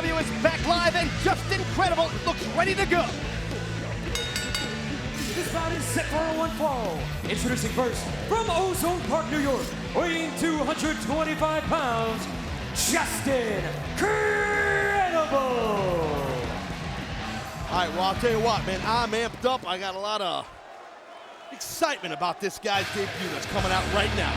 ECW is back live and just incredible. Looks ready to go. This bout is set for a one fall. Introducing first, from Ozone Park, New York, weighing 225 pounds, Justin Credible. All right, well, I'll tell you what, man, I'm amped up. I got a lot of excitement about this guy's debut that's coming out right now.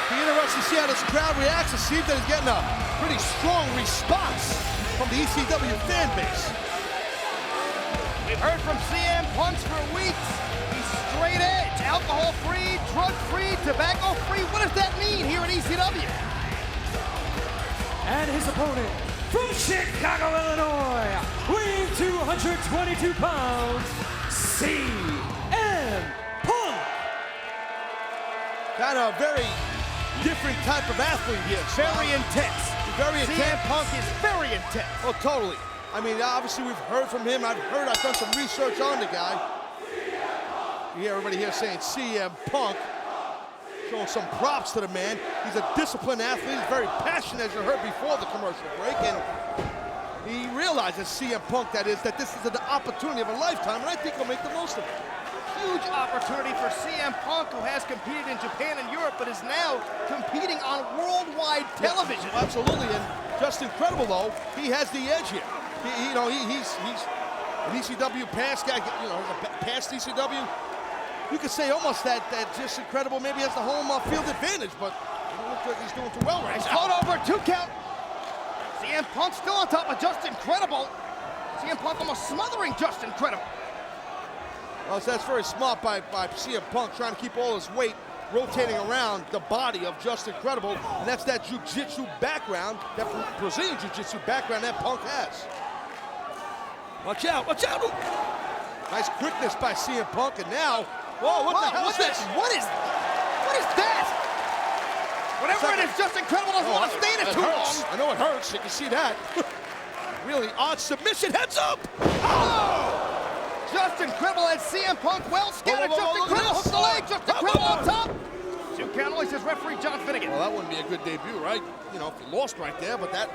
Be interesting to see how this crowd reacts and see that he's getting a pretty strong response from the ECW fan base. We've heard from CM Punk for weeks. He's straight edge, alcohol-free, drug-free, tobacco-free. What does that mean here at ECW? And his opponent, from Chicago, Illinois, weighing 222 pounds, CM Punk. Kind of a very different type of athlete here. Very intense. Very intense. CM Punk is very intense. Oh, totally. I mean, obviously we've heard from him. I've done some research on the guy. You hear everybody here saying CM Punk, showing some props to the man. He's a disciplined athlete. He's very passionate, as you heard before the commercial break. And he realizes, CM Punk that is, that this is the opportunity of a lifetime, and I think he'll make the most of it. Huge opportunity for CM Punk, who has competed in Japan and Europe, but is now competing on worldwide television. Yeah, absolutely, and just incredible though. He has the edge here. He's an ECW past guy. You know, past ECW. You could say almost that just incredible maybe has the home field advantage, but it doesn't look like he's doing too well right now. Float over, 2 count. CM Punk still on top of Justin Credible. CM Punk almost smothering Justin Credible. Well, so that's very smart by CM Punk, trying to keep all his weight rotating around the body of Justin Credible, and that's that jiu-jitsu background, that Brazilian jiu-jitsu background that Punk has. Watch out, watch out! Nice quickness by CM Punk, and now, whoa, what the hell is this? What is that? Whatever it is, Justin Credible doesn't want to stay in it too long. I know it hurts, you can see that. Really odd submission, heads up! Oh! Justin Credible had CM Punk well scattered. Justin Credible hooks the leg. Justin Credible on top. 2 count only, says referee John Finnegan. Well, that wouldn't be a good debut, right? You know, if you lost right there, but that,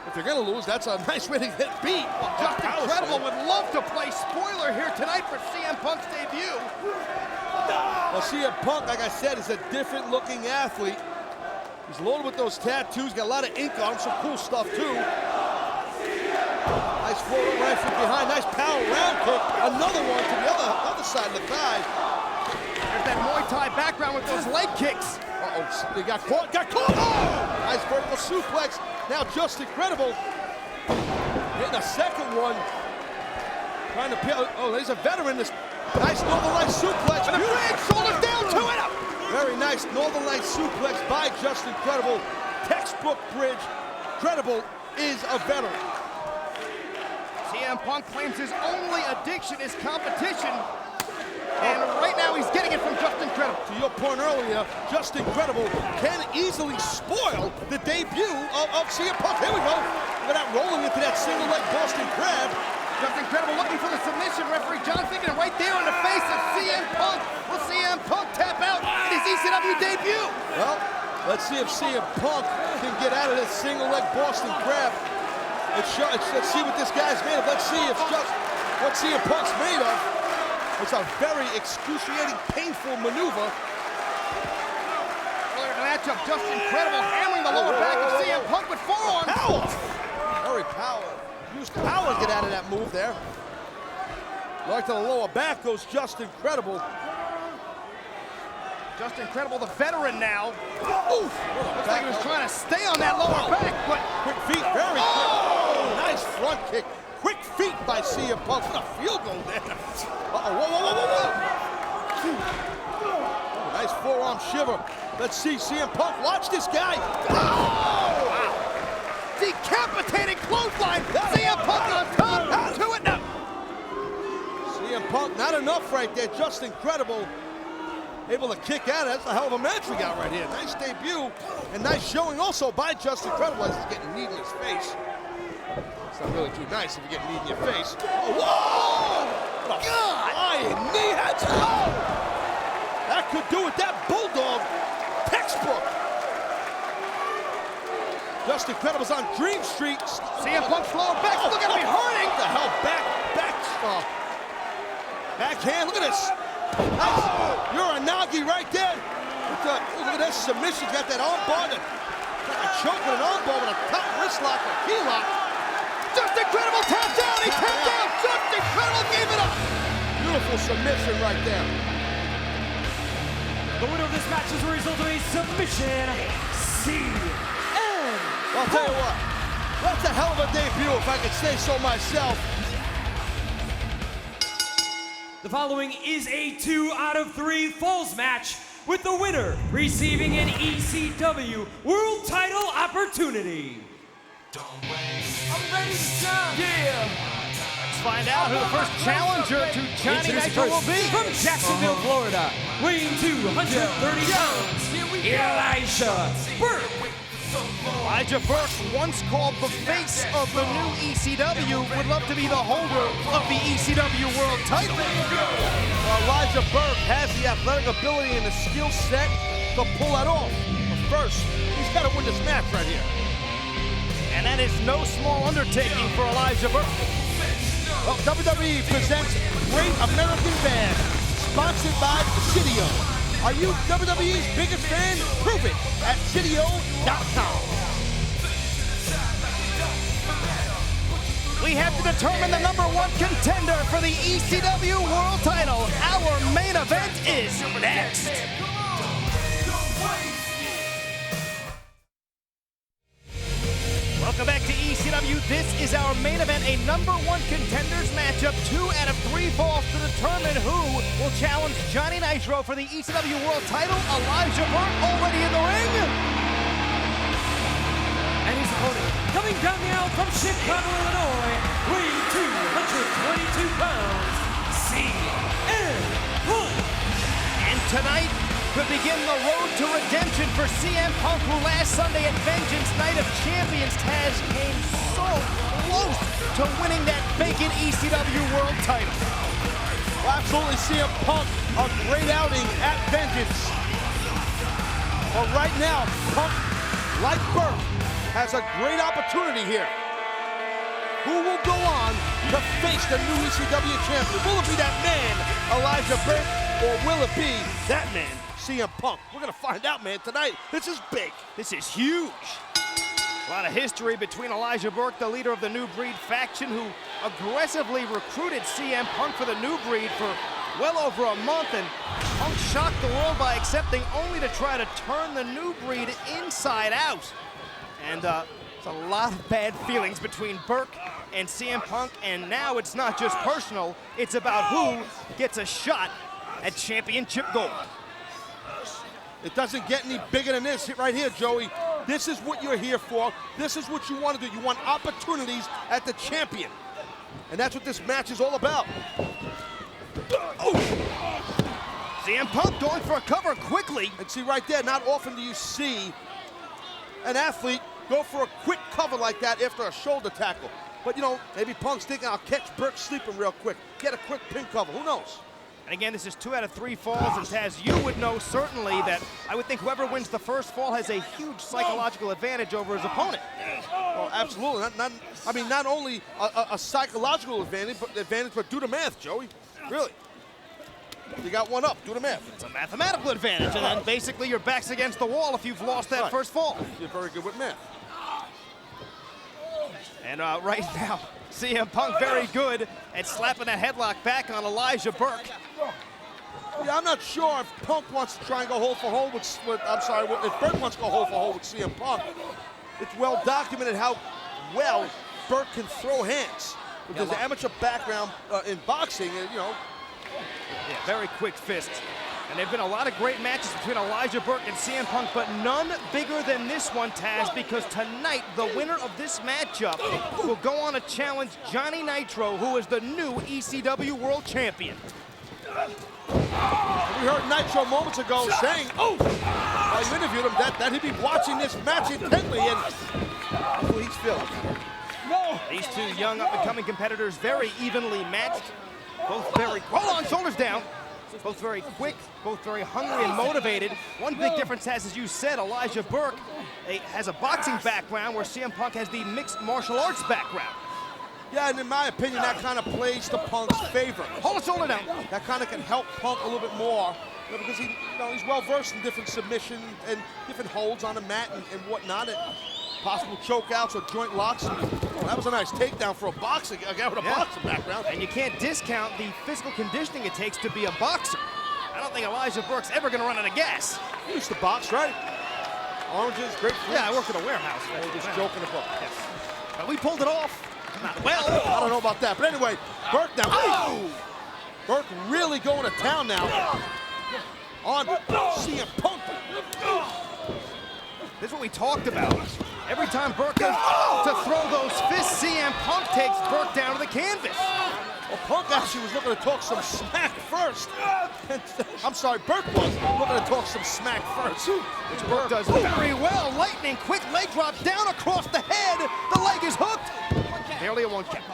if you're going to lose, that's a nice way to get beat. Well, Justin Credible would love to play spoiler here tonight for CM Punk's debut. Well, CM Punk, like I said, is a different looking athlete. He's loaded with those tattoos, got a lot of ink on him, some cool stuff too. Nice forward right from behind, nice power round kick. Another one to the other side of the thigh. There's that Muay Thai background with those leg kicks. Uh-oh, they got caught, Oh! Nice vertical suplex. Now Justin Credible hitting a second one. Trying to peel, there's a veteran. This nice Northern Lights suplex. And a big shoulders down to it. Very nice Northern Lights suplex by Justin Credible. Textbook bridge. Credible is a veteran. CM Punk claims his only addiction is competition. And right now he's getting it from Justin Credible. To your point earlier, Justin Credible can easily spoil the debut of CM Punk. Here we go. Look at that, rolling into that single leg Boston Crab. Justin Credible looking for the submission. Referee John Finnegan right there in the face of CM Punk. Will CM Punk tap out in his ECW debut? Well, let's see if CM Punk can get out of this single leg Boston Crab. Let's see what this guy's made of. Let's see if what CM Punk's made of. It's a very excruciating, painful maneuver. Earlier in the matchup, Justin Credible hammering the lower back of CM Punk with forearms. Power! Very power. Use power to get out of that move there. Right to the lower back goes Justin Credible. Justin Credible, the veteran now. Oof! Looks like he was trying to stay on that lower back, but quick feet, very quick. Oh, nice front kick. Quick feet by CM Punk. What a field goal there. Whoa. Nice forearm shiver. Let's see CM Punk. Watch this guy. Oh! Wow. Decapitating clothesline. CM Punk on top. 2 and 0. CM Punk, not enough right there. Justin Credible able to kick out. That's a hell of a match we got right here. Nice debut and nice showing also by Justin Credible as he's getting kneed in his face. It's not really too nice if you're getting kneed in your face. Oh, whoa! What a flying knee. Oh! That could do it. That bullet Mr. Incredible's on Dream Street. CM Punk's lower back, look at him, he's hurting! What the hell? Backhand, look at this. Nice. You're a Nagi right there. Look at this submission, got that arm bar, got a choke with an arm bar with a top wrist lock, a key lock. Just Incredible tapped out, he tapped out, Just Incredible gave it up. Beautiful submission right there. The winner of this match is a result of a submission. CM. I'll tell you what, that's a hell of a debut if I could say so myself. The following is a 2 out of 3 falls match, with the winner receiving an ECW World Title opportunity. I'm ready to shine. Yeah. Let's find out who the first challenger to Johnny Nitro will be. From Jacksonville, Florida, weighing 230 pounds, Elijah Burke. Elijah Burke, once called the face of the new ECW, would love to be the holder of the ECW World Title. Well, Elijah Burke has the athletic ability and the skill set to pull that off. But first, he's got to win this match right here. And that is no small undertaking for Elijah Burke. Well, WWE presents Great American Band, sponsored by Presidio. Are you WWE's biggest fan? Prove it at Presidio.com. We have to determine the #1 contender for the ECW World Title. Our main event is next. Welcome back to ECW. This is our main event, a #1 contenders matchup. 2 out of 3 falls to determine who will challenge Johnny Nitro for the ECW World Title. Elijah Burke already in the ring. And his opponent, coming down the aisle from Chicago, Illinois, weighing 222 pounds, CM Punk. And tonight could begin the road to redemption for CM Punk, who last Sunday at Vengeance Night of Champions Taz came so close to winning that vacant ECW World Title. Well, absolutely, CM Punk, a great outing at Vengeance. But right now, Punk, like Burke, has a great opportunity here. Who will go on to face the new ECW champion? Will it be that man, Elijah Burke, or will it be that man, CM Punk? We're gonna find out, man, tonight. This is big. This is huge. A lot of history between Elijah Burke, the leader of the New Breed faction, who aggressively recruited CM Punk for the New Breed for well over a month, and Punk shocked the world by accepting only to try to turn the New Breed inside out. And there's a lot of bad feelings between Burke and CM Punk, and now it's not just personal, it's about who gets a shot at championship gold. It doesn't get any bigger than this right here, Joey. This is what you're here for. This is what you want to do. You want opportunities at the champion. And that's what this match is all about. Oh! CM Punk going for a cover quickly. And see right there, not often do you see an athlete go for a quick cover like that after a shoulder tackle. But, you know, maybe Punk's thinking, I'll catch Burke sleeping real quick. Get a quick pin cover. Who knows? And again, this is 2 out of 3 falls, and Taz, you would know certainly that I would think whoever wins the first fall has a huge psychological advantage over his opponent. Well, absolutely. Not only a psychological advantage, but do the math, Joey. Really. You got one up. Do the math. It's a mathematical advantage, and then basically your back's against the wall if you've lost that first fall. You're very good with math. And right now, CM Punk very good at slapping that headlock back on Elijah Burke. Yeah, I'm not sure if Punk wants to try and go hole for hole if Burke wants to go hole for hole with CM Punk. It's well documented how well Burke can throw hands. With his amateur background in boxing, and, you know. Yeah, very quick fists. And there have been a lot of great matches between Elijah Burke and CM Punk, but none bigger than this one, Taz, because tonight the winner of this matchup will go on to challenge Johnny Nitro, who is the new ECW World Champion. We heard Nitro moments ago saying, while you interviewed him, that he'd be watching this match intently, and he's feeling. These two young up-and-coming competitors very evenly matched. Both very, hold on, shoulders down. Both very quick, both very hungry and motivated. One big difference has, as you said, Elijah Burke has a boxing background where CM Punk has the mixed martial arts background. Yeah, and in my opinion, that kind of plays to Punk's favor. Hold the shoulder down. That kind of can help Punk a little bit more, because he's well versed in different submission and different holds on the mat and whatnot, and possible chokeouts or joint locks. Oh, that was a nice takedown for a guy with a boxing background. And you can't discount the physical conditioning it takes to be a boxer. I don't think Elijah Burke's ever going to run out of gas. You used to box, right? Oranges, grapefruits. Yeah, I worked at a warehouse. Oh, just joking about. Yes. But we pulled it off. Not well. I don't know about that, but anyway, Burke now. Oh! Burke really going to town now on CM Punk. This is what we talked about. Every time Burke goes to throw those fists, CM Punk takes Burke down to the canvas. Well, Punk actually was looking to talk some smack first. I'm sorry, Burke was looking to talk some smack first. Which Burke does very well. Lightning, quick leg drop down across the head. The leg is hooked. Barely a one count.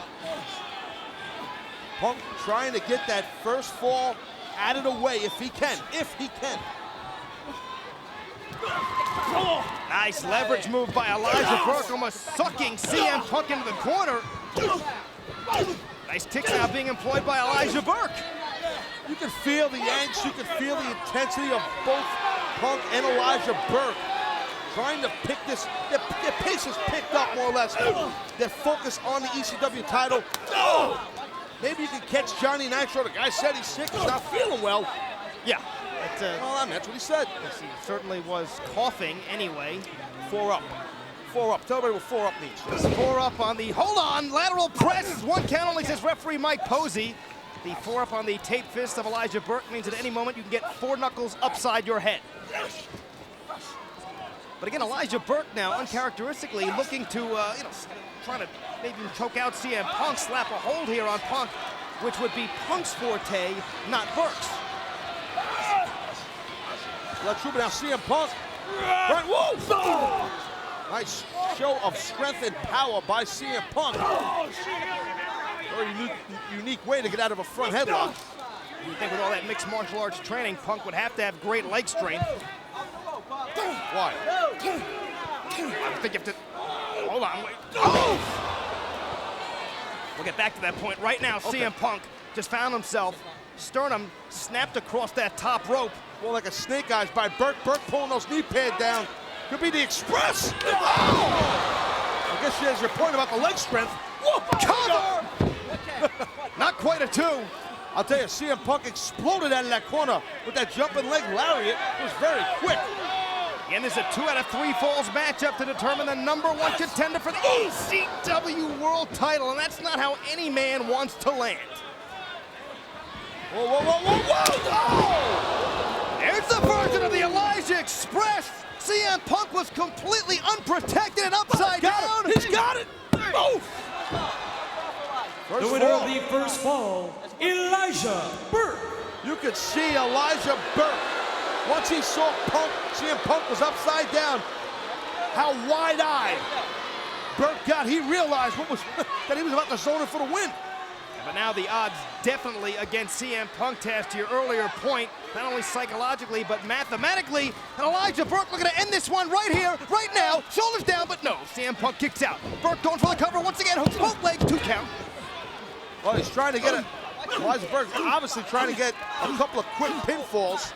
Punk trying to get that first fall out of the way if he can. Nice leverage move by Elijah Burke, almost sucking CM Punk into the corner. Nice kicks now being employed by Elijah Burke. You can feel the angst, you can feel the intensity of both Punk and Elijah Burke. Trying to pick this, their pace is picked up more or less. Their focus on the ECW title. Maybe you can catch Johnny Nitro. The guy said he's sick, he's not feeling well. Yeah. Well, I mean, that's what he said. Yes, he certainly was coughing anyway. 4 up. 4 up. Tell everybody what 4 up means. Just 4 up on the, hold on, lateral press. 1 count only, says referee Mike Posey. The 4 up on the tape fist of Elijah Burke means at any moment you can get 4 knuckles upside your head. But again, Elijah Burke now uncharacteristically looking to, trying to maybe choke out CM Punk, slap a hold here on Punk, which would be Punk's forte, not Burke's. La Trouba now, CM Punk. Right, whoa! Nice show of strength and power by CM Punk. Very unique way to get out of a front headlock. You think with all that mixed martial arts training, Punk would have to have great leg strength. Why? I think you have to, hold on, wait. Oh! We'll get back to that point right now. Okay. CM Punk just found himself, sternum snapped across that top rope. More like a snake eyes by Burke. Burke pulling those knee pads down. Could be the Express. Oh! I guess she has your point about the leg strength. Whoa, cover! Not quite a 2. I'll tell you, CM Punk exploded out of that corner with that jumping leg lariat. It was very quick. And there's a 2 out of 3 falls matchup to determine the #1 contender for the ECW World title, and that's not how any man wants to land. Whoa, whoa, whoa, whoa, whoa! There's the version of the Elijah Express. CM Punk was completely unprotected and upside down. He's got it. Move. The winner of the first fall, Elijah Burke. You could see Elijah Burke. Once he saw Punk, CM Punk was upside down. How wide-eyed Burke got. He realized that he was about to zone it for the win. But now the odds definitely against CM Punk, Taz, to your earlier point, not only psychologically, but mathematically. And Elijah Burke looking to end this one right here, right now. Shoulders down, but no. CM Punk kicks out. Burke going for the cover once again. Hooks both legs, 2 count. Well, he's trying to get it. Elijah Burke obviously trying to get a couple of quick pinfalls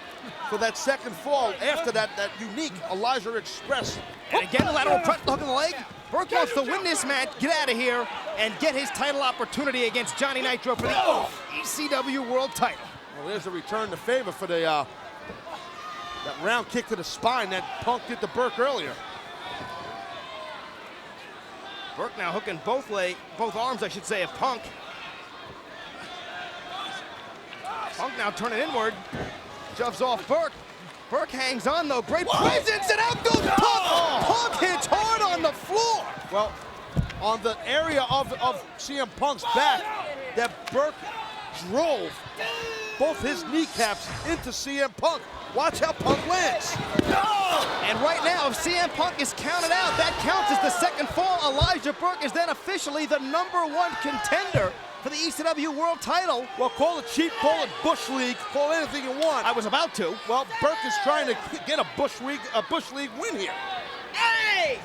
for that second fall after that unique Elijah Express. And again, the lateral press, the hook in the leg. Burke wants to win this match, get out of here, and get his title opportunity against Johnny Nitro for the ECW World title. Well, there's a return to favor for the that round kick to the spine that Punk did to Burke earlier. Burke now hooking both arms, I should say, of Punk. Punk now turning inward, shoves off Burke. Burke hangs on though, great presence, and out goes Punk! Punk hits hard on the floor! Well, on the area of CM Punk's back, that Burke drove both his kneecaps into CM Punk. Watch how Punk lands. And right now, if CM Punk is counted out, that counts as the second fall. Elijah Burke is then officially the #1 contender for the ECW World title. Well, call it cheap, call it Bush League, call it anything you want. I was about to. Well, Burke is trying to get a Bush League win here. Hey!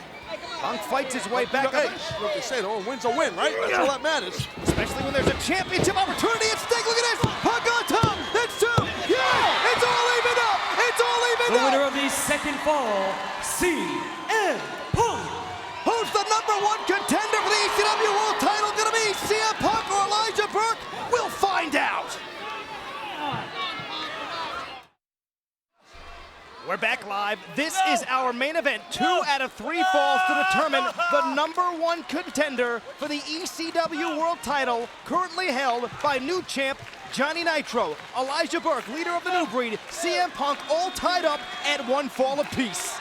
Punk fights his way back Hey, up, what they say, a win's a win, right? That's all that matters. especially when there's a championship opportunity at stake. Look at this! Punk on top! That's two! Yeah! It's all even up! It's all even The up! winner of the second fall, CM Punk. Who's the #1 contender for the ECW World title? Gonna be CM Punk or Elijah Burke? We'll find out! We're back live. This is our main event. 2 out of 3 falls to determine the #1 contender for the ECW World title, currently held by new champ Johnny Nitro, Elijah Burke, leader of the New Breed, CM Punk, all tied up at 1 fall apiece.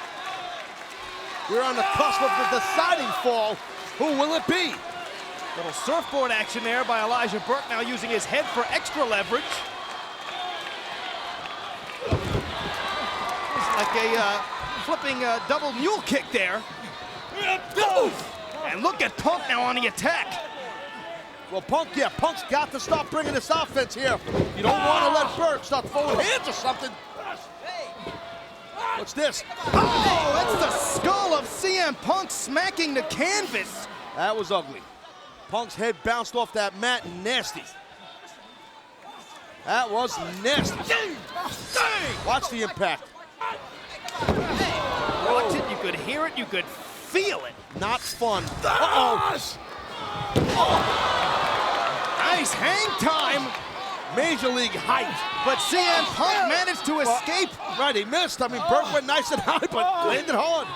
We're on the cusp of the deciding fall. Who will it be? Little surfboard action there by Elijah Burke, now using his head for extra leverage. Like a flipping double mule kick there. And look at Punk now on the attack. Well, Punk's got to stop bringing this offense here. You don't want to let Burke start throwing hands or something. What's this? Oh, that's the skull of CM Punk smacking the canvas. That was ugly. Punk's head bounced off that mat, nasty. That was nasty. Watch the impact. Watch it, you could hear it, you could feel it. Not fun. Uh-oh. Nice hang time, Major League height. but CM Punk managed to escape. Right, he missed. I mean, Burke went nice and high, but landed hard.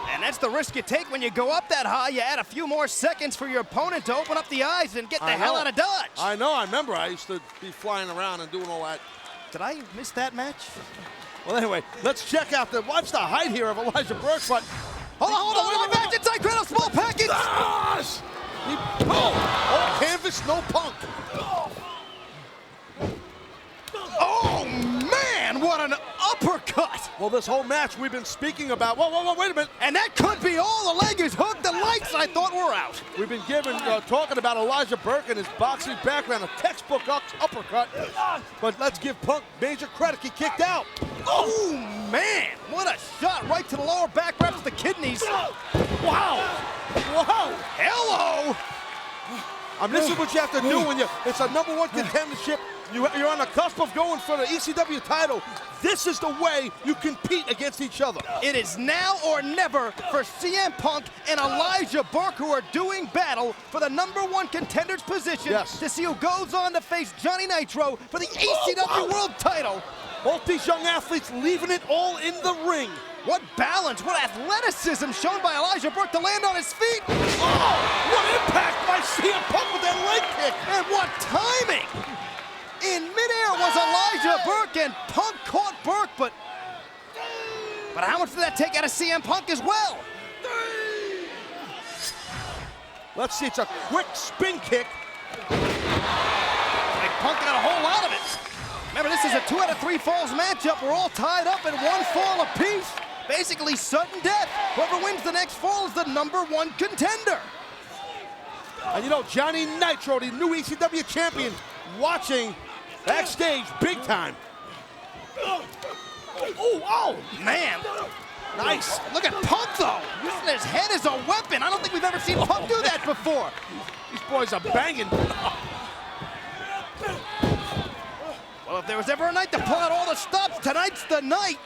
And that's the risk you take when you go up that high. You add a few more seconds for your opponent to open up the eyes and get the hell out of Dodge. I know, I remember. I used to be flying around and doing all that. Did I miss that match? Well, anyway, let's check out watch the height here of Elijah Burke, but Hold on, back inside, Cradle, small package. all canvas, no Punk. Oh, man, what an uppercut. Well, this whole match we've been speaking about. Whoa, wait a minute. And that could be all. The leg is hooked. The lights, I thought, were out. We've been talking about Elijah Burke and his boxing background, a textbook uppercut. But let's give Punk major credit. He kicked out. Oh, man, what a shot right to the lower back, wraps the kidneys. Wow. Hello. I mean, this is what you have to do when it's a #1 contendership. You're on the cusp of going for the ECW title. This is the way you compete against each other. It is now or never for CM Punk and Elijah Burke, who are doing battle for the #1 contender's position to see who goes on to face Johnny Nitro for the ECW World title. Both these young athletes leaving it all in the ring. What balance, what athleticism shown by Elijah Burke to land on his feet. Oh, what impact by CM Punk with that leg kick. And what timing. In midair was Elijah Burke, and Punk caught Burke, but how much did that take out of CM Punk as well? Let's see, it's a quick spin kick. And Punk got a whole lot of it. Remember, this is a 2 out of 3 falls matchup. We're all tied up at 1 fall apiece. Basically sudden death. Whoever wins the next fall is the #1 contender. And you know, Johnny Nitro, the new ECW champion, watching backstage big time. Oh, man. Nice. Look at Punk, though. Using his head as a weapon. I don't think we've ever seen Punk do that before. These boys are banging. Well, if there was ever a night to pull out all the stops, tonight's the night.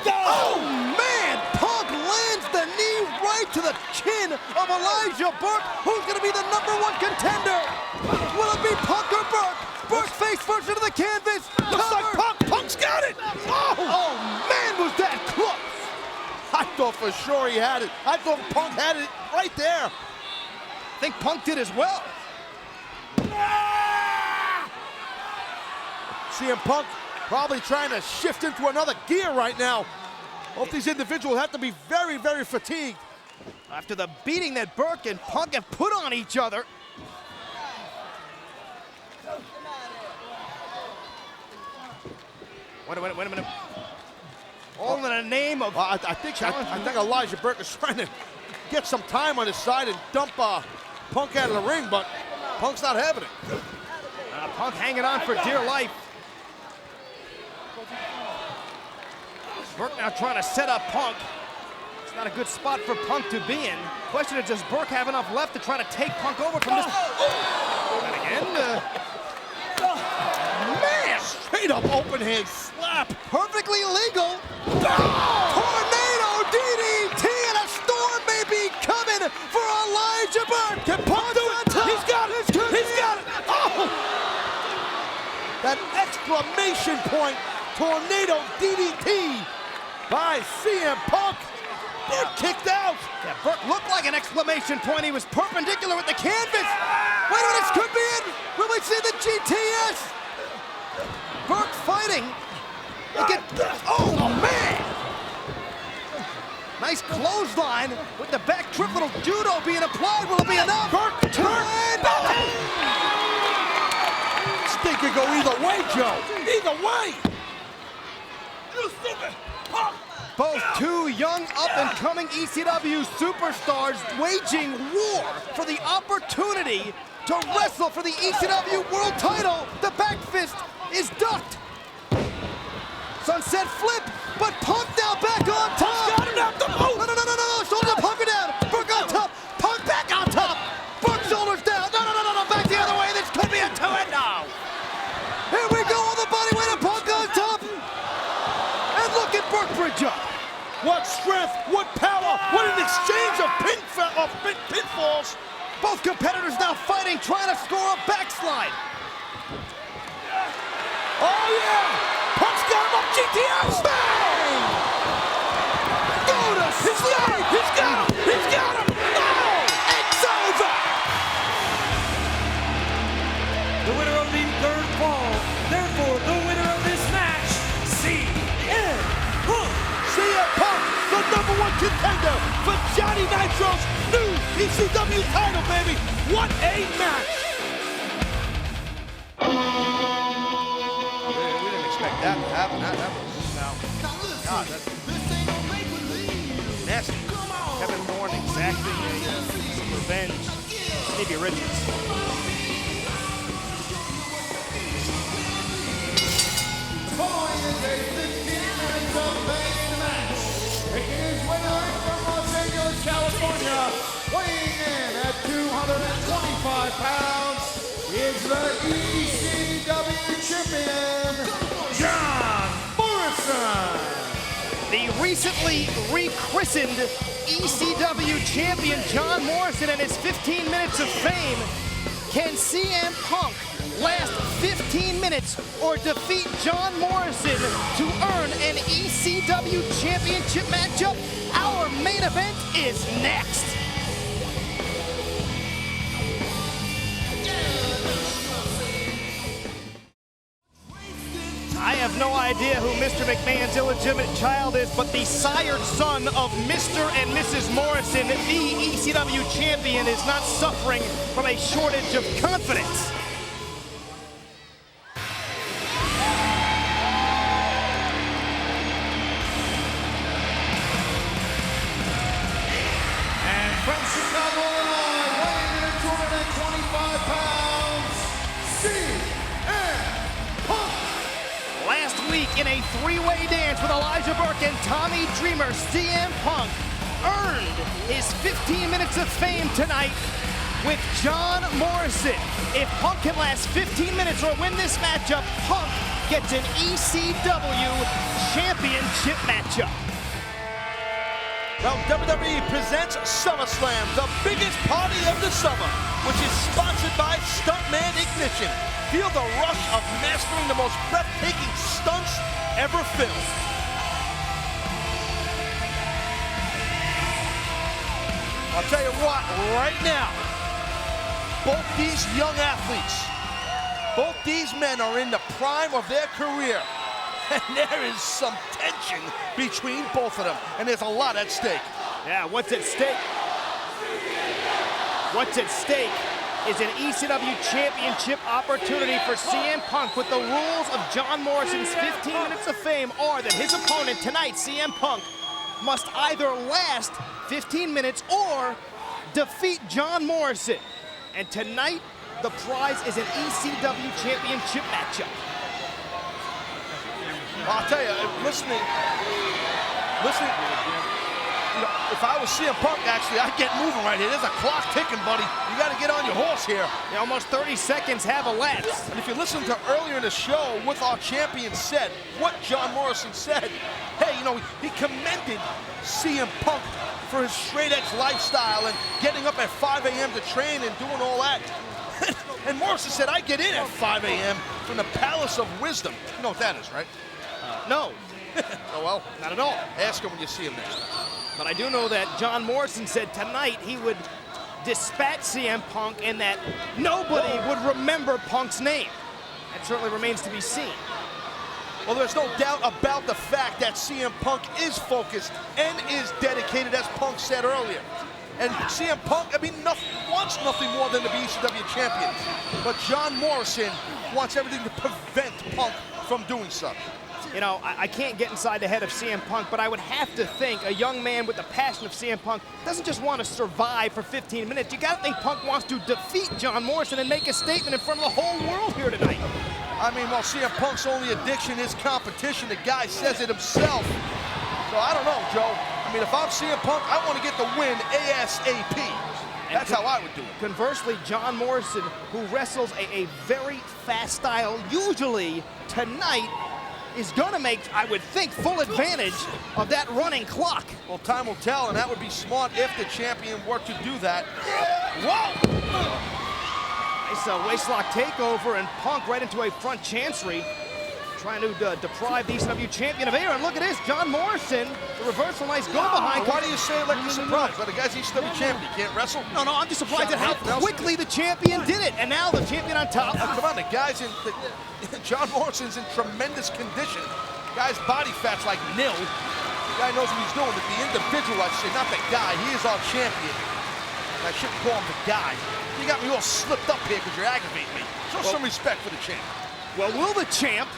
Oh, man! Punk lands the knee right to the chin of Elijah Burke, who's going to be the #1 contender. Will it be Punk or Burke? Burke face first into the canvas. Looks like Punk. Punk's got it. Oh, man, was that close. I thought for sure he had it. I thought Punk had it right there. I think Punk did as well. CM Punk probably trying to shift into another gear right now. Both these individuals have to be very, very fatigued. After the beating that Burke and Punk have put on each other. Wait a minute. All in the name of... I think Elijah Burke is trying to get some time on his side and dump Punk out of the ring, but Punk's not having it. Punk hanging on for dear life. Burke now trying to set up Punk. It's not a good spot for Punk to be in. Question is, does Burke have enough left to try to take Punk over from this? And again, Man! Straight up open hand slap. perfectly legal. Tornado DDT and a storm may be coming for Elijah Burke. Can Punk do it? He's got it. He's got it. Oh! That exclamation point tornado DDT by CM Punk. Burke kicked out. Yeah, Burke looked like an exclamation point. He was perpendicular with the canvas. Wait a minute, this could be it. Will we see the GTS? Burke fighting. Oh, man! Nice clothesline with the back trip, little judo being applied. Will it be enough? Burke, this thing could go either way, Joe. Either way. You stupid Punk. Both two young up-and-coming ECW superstars waging war for the opportunity to wrestle for the ECW World Title. The back fist is ducked. Sunset flip, but Punk now back on top. Got it out the boat. No. Shoulder Punk down. Burke on top. Punk back on top. Burke shoulders down. No. Back the other way. This could be a two-hit now. Here we go on the body weight of Punk on top. And look at Burke bridge up. What strength, what power, what an exchange of pinfalls. Both competitors now fighting, trying to score a backslide. Oh yeah! Punk's got him up, GTS! Bang! Go to sleep! He's got him! He's got him! No! It's over! The winner of the third fall, therefore the winner of this match, CM Punk. CM Punk, the #1 contender for Johnny Nitro's new ECW title, baby! What a match! We didn't expect that to happen. That was God, that's nasty. Kevin Bourne exacting some revenge. Stevie Richards. Following is a 15 minutes of main match. Taking his winner from Los Angeles, California, weighing in at 225 pounds, is the ECW champion, John Morrison. The recently rechristened ECW champion John Morrison and his 15 minutes of fame. Can CM Punk last 15 minutes or defeat John Morrison to earn an ECW championship matchup? Our main event is next. I have no idea who Mr. McMahon's illegitimate child is, but the sired son of Mr. and Mrs. Morrison, the ECW champion, is not suffering from a shortage of confidence. And from Chicago, Illinois, weighing in at 225 pounds, CM Punk. Last week in a three-way dance with Elijah Burke and Tommy Dreamer, CM Punk earned his 15 minutes of fame tonight with John Morrison. If Punk can last 15 minutes or win this matchup, Punk gets an ECW championship matchup. Well, WWE presents SummerSlam, the biggest party of the summer, which is sponsored by Stuntman Ignition. Feel the rush of mastering the most breathtaking stunts ever filmed. I'll tell you what, right now, both these young athletes, both these men are in the prime of their career. And there is some tension between both of them, and there's a lot at stake. Yeah, what's at stake? What's at stake is an ECW championship opportunity for CM Punk, with the rules of John Morrison's 15 minutes of fame are that his opponent tonight, CM Punk, must either last 15 minutes or defeat John Morrison. And tonight, the prize is an ECW championship matchup. Well, I'll tell you, listening, you know, if I was CM Punk, actually, I'd get moving right here. There's a clock ticking, buddy. You got to get on your horse here. Yeah, almost 30 seconds have elapsed. And if you listen to earlier in the show, what our champion said, what John Morrison said, hey, you know, he commended CM Punk for his straight-edge lifestyle and getting up at 5 a.m. to train and doing all that. And Morrison said, I get in at 5 a.m. from the Palace of Wisdom. You know what that is, right? No, Oh, well, not at all. ask him when you see him next time. But I do know that John Morrison said tonight he would dispatch CM Punk and that nobody would remember Punk's name. That certainly remains to be seen. Well, there's no doubt about the fact that CM Punk is focused and is dedicated, as Punk said earlier. And CM Punk, I mean, wants nothing more than to be ECW champion. But John Morrison wants everything to prevent Punk from doing so. You know, I can't get inside the head of CM Punk, but I would have to think a young man with the passion of CM Punk doesn't just want to survive for 15 minutes. You got to think Punk wants to defeat John Morrison and make a statement in front of the whole world here tonight. I mean, while CM Punk's only addiction is competition, the guy says it himself. So I don't know, Joe. I mean, if I'm CM Punk, I want to get the win ASAP. That's how I would do it. Conversely, John Morrison, who wrestles a very fast style, usually tonight, is going to make, I would think, full advantage of that running clock. Well, time will tell, and that would be smart if the champion were to do that. Whoa! Nice waistlock takeover, and Punk right into a front chancery, trying to deprive the ECW champion of air. And look at this, John Morrison, the reversal, nice go behind. Why do you say it like a surprise? Well, the guy's ECW champion, he can't wrestle? No, I'm just surprised at how quickly the champion did it. And now the champion on top. Come on, the guy's in, John Morrison's in tremendous condition. Guy's body fat's like nil. The guy knows what he's doing, but the individual, I say, not the guy, he is our champion. I shouldn't call him the guy. You got me all slipped up here because you're aggravating me. Show some respect for the champ. Well, will the champ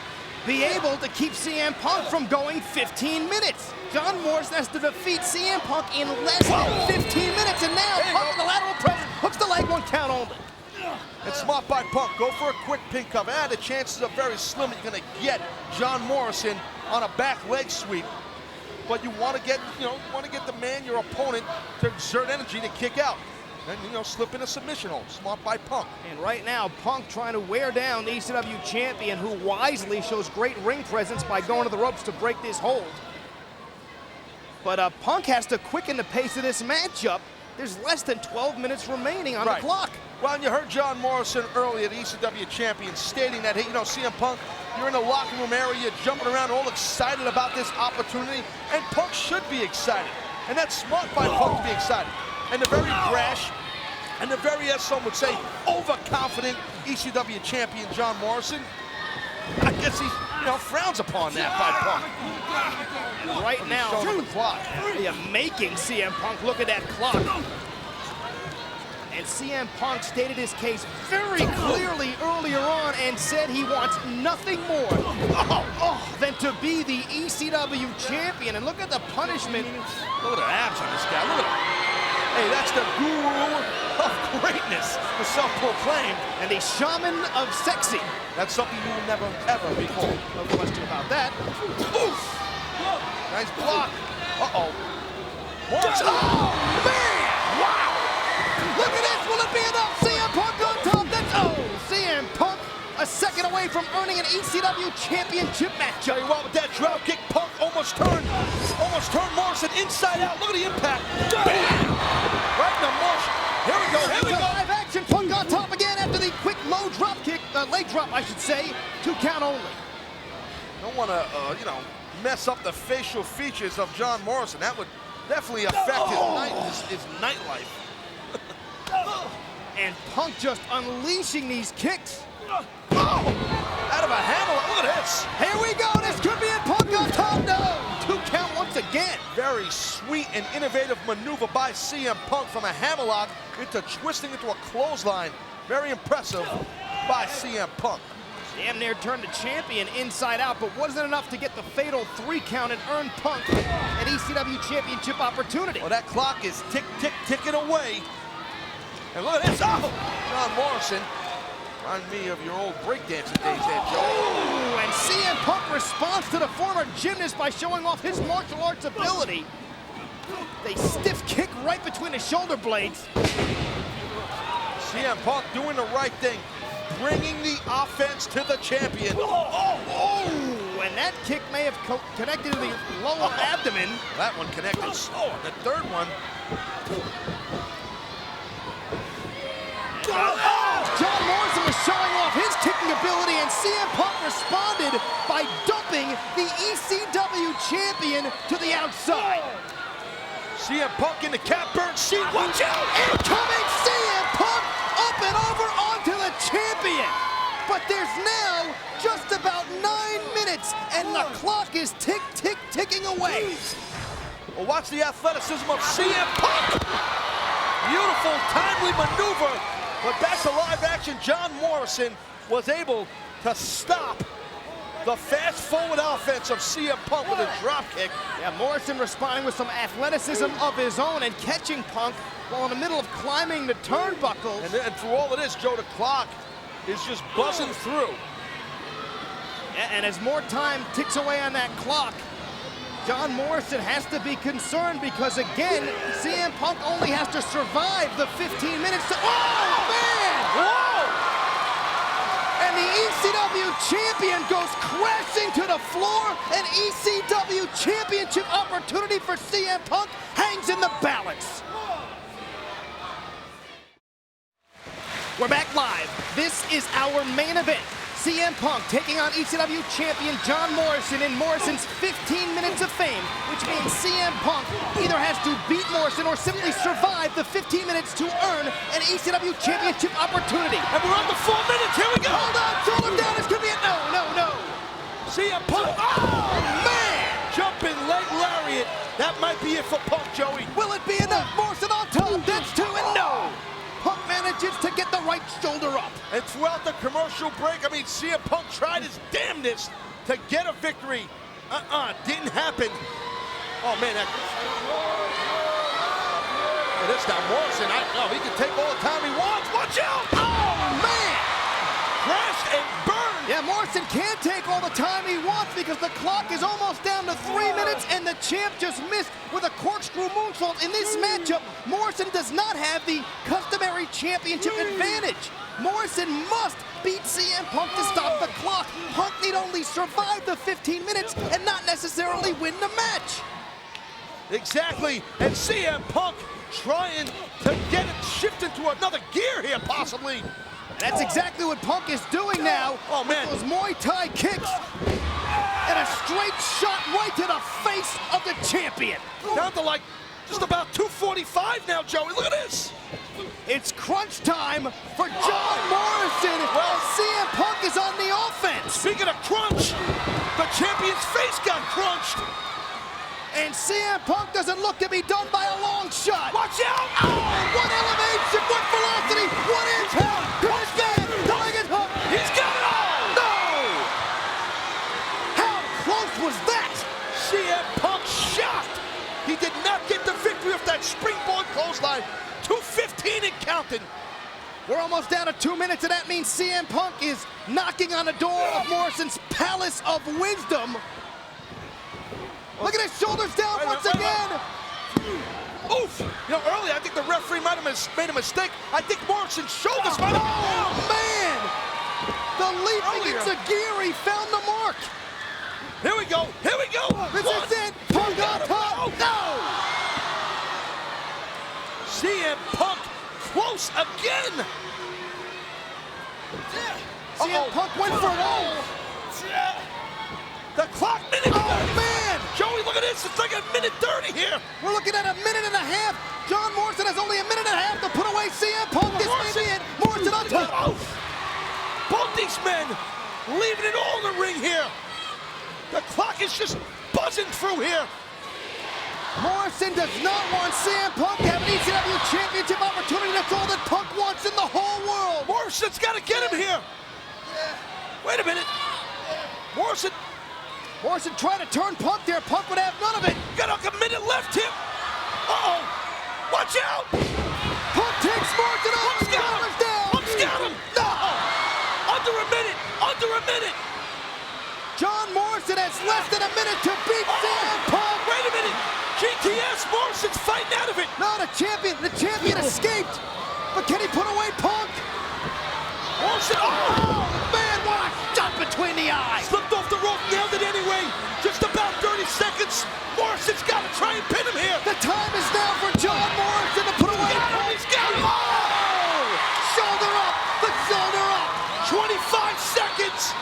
be able to keep CM Punk from going 15 minutes? John Morrison has to defeat CM Punk in less than 15 minutes, and now Punk with the lateral press hooks the leg, 1 count only. It's smart by Punk. Go for a quick pin cover. The chances are very slim that you're going to get John Morrison on a back leg sweep. But you want to get, the man, your opponent, to exert energy to kick out. And, slip in a submission hold. Smart by Punk. And right now, Punk trying to wear down the ECW champion, who wisely shows great ring presence by going to the ropes to break this hold. But Punk has to quicken the pace of this matchup. There's less than 12 minutes remaining on the clock. Well, and you heard John Morrison earlier, the ECW champion, stating that, hey, CM Punk, you're in the locker room area, you're jumping around all excited about this opportunity, and Punk should be excited. And that's smart by Punk to be excited. And the very brash, and the very, as some would say, overconfident ECW champion John Morrison, I guess he, frowns upon that by Punk. And right now, showing the clock. You're making CM Punk look at that clock. And CM Punk stated his case very clearly earlier on and said he wants nothing more than to be the ECW champion. And look at the punishment. Look at the abs on this guy. Look at him. Hey, that's the guru of greatness, the self-proclaimed. And the shaman of sexy. That's something you will never, ever recall. No question about that. Oof. Nice block. Uh-oh. Morrison. Oh, man! Wow! Look at this. Will it be enough? CM Punk on top. That's, CM Punk a second away from earning an ECW championship match. Tell you what, with that drop kick, Punk almost turned Morrison inside out. Look at the impact. Bam! Right in the mush. Here we go. Here we go. Live action. Punk on top again after the quick low drop kick, leg drop, I should say. 2 count only. Don't want to, mess up the facial features of John Morrison. That would definitely affect his nightlife. And Punk just unleashing these kicks. Out of a hammer. Look at this. Here we go. This could be it. Punk on top. No. 2 count once again. Very sweet and innovative maneuver by CM Punk from a hammerlock into twisting into a clothesline. Very impressive by CM Punk. Damn near turned the champion inside out, but wasn't enough to get the fatal 3 count and earn Punk an ECW championship opportunity. Well, that clock is ticking away. And look at this. Oh! John Morrison. Remind me of your old breakdancing days there, Joe. Oh, and CM Punk responds to the former gymnast by showing off his martial arts ability. They stiff kick right between the shoulder blades. CM Punk doing the right thing, bringing the offense to the champion. Oh, and that kick may have connected to the lower abdomen. That one connected. Oh, the third one. John Morrison was showing off his kicking ability, and CM Punk responded by dumping the ECW champion to the outside. CM Punk in the catbird seat. Watch out! Incoming CM Punk up and over onto the champion. But there's now just about 9 minutes, and the clock is ticking away. Well, watch the athleticism of CM Punk. Beautiful, timely maneuver. But back to live action, John Morrison was able to stop the fast-forward offense of CM Punk with a drop kick. Yeah, Morrison responding with some athleticism of his own and catching Punk while in the middle of climbing the turnbuckles. And through all of this, Joe, the clock is just buzzing through. Yeah, and as more time ticks away on that clock, John Morrison has to be concerned because, again, CM Punk only has to survive the 15 minutes to... Oh, man! Whoa! And the ECW champion goes crashing to the floor. An ECW championship opportunity for CM Punk hangs in the balance. We're back live. This is our main event. CM Punk taking on ECW champion John Morrison in Morrison's 15 minutes of fame, which means CM Punk either has to beat Morrison or simply survive the 15 minutes to earn an ECW championship opportunity. And we're on the 4 minutes. Here we go. Hold on, shoulder down. This could be it. No. CM Punk. Oh, man! Jumping leg lariat. That might be it for Punk, Joey. Will it be enough? Morrison on top. That's 2 and no. Punk manages to get the right shoulder up. And throughout the commercial break, I mean, CM Punk tried his damnedest to get a victory. Didn't happen. Oh, man. This now, Morrison, he can take all the time he wants. Watch out! Oh, man! Crashed and burned. Yeah, Morrison can't take all the time he wants because the clock is almost down to 3 minutes and the champ just missed with a corkscrew moonsault. In this matchup, Morrison does not have the customary championship advantage. Morrison must beat CM Punk to stop the clock. Punk need only survive the 15 minutes and not necessarily win the match. Exactly, and CM Punk trying to get it shift into another gear here, possibly. That's exactly what Punk is doing now. Oh, man. With those Muay Thai kicks and a straight shot right to the face of the champion. Down to like just about 2:45 now, Joey. Look at this. It's crunch time for John Morrison. Well, CM Punk is on the offense. Speaking of crunch, the champion's face got crunched. And CM Punk doesn't look to be done by a long shot. Watch out! Oh, what elevation, what velocity, what impact! Good again, Dragon Hook. He's got it all! No! How close was that? CM Punk shocked. He did not get the victory off that springboard clothesline. 2:15 and counting. We're almost down to 2 minutes, and that means CM Punk is knocking on the door of Morrison's Palace of Wisdom. Look at his shoulders down once again. Oof! You know, earlier I think the referee might have made a mistake. I think Morrison's shoulders might have... Oh, man! The leaping Enziguri found the mark. Here we go. Here we go. This is it. Punk on top. No! CM Punk close again. CM Punk went for it all. The clock minute. Oh, man! Joey, look at this. It's like a minute 30 here. We're looking at a minute and a half. John Morrison has only a minute and a half to put away CM Punk. This may be it. Morrison on top. Oh. Both these men leaving it all in the ring here. The clock is just buzzing through here. Morrison does not want CM Punk to have an ECW championship opportunity. That's all that Punk wants in the whole world. Morrison's got to get him here. Wait a minute. Morrison trying to turn Punk there. Punk would have none of it. got like a minute left here. Uh-oh. Watch out. Punk takes Morrison off. Punk's got him. Down. Punk's got him. No. Under a minute. Under a minute. John Morrison has less than a minute to beat CM Punk. Wait a minute. GTS, Morrison's fighting out of it. No, the champion escaped. But can he put away Punk? Morrison, Oh, man, what a shot between the eyes. slipped off the rope, nailed it anyway. Just about 30 seconds. Morrison's got to try and pin him here. The time is now for John Morrison to put away Punk. He's got him. Oh! Shoulder up, the shoulder up. 25 seconds.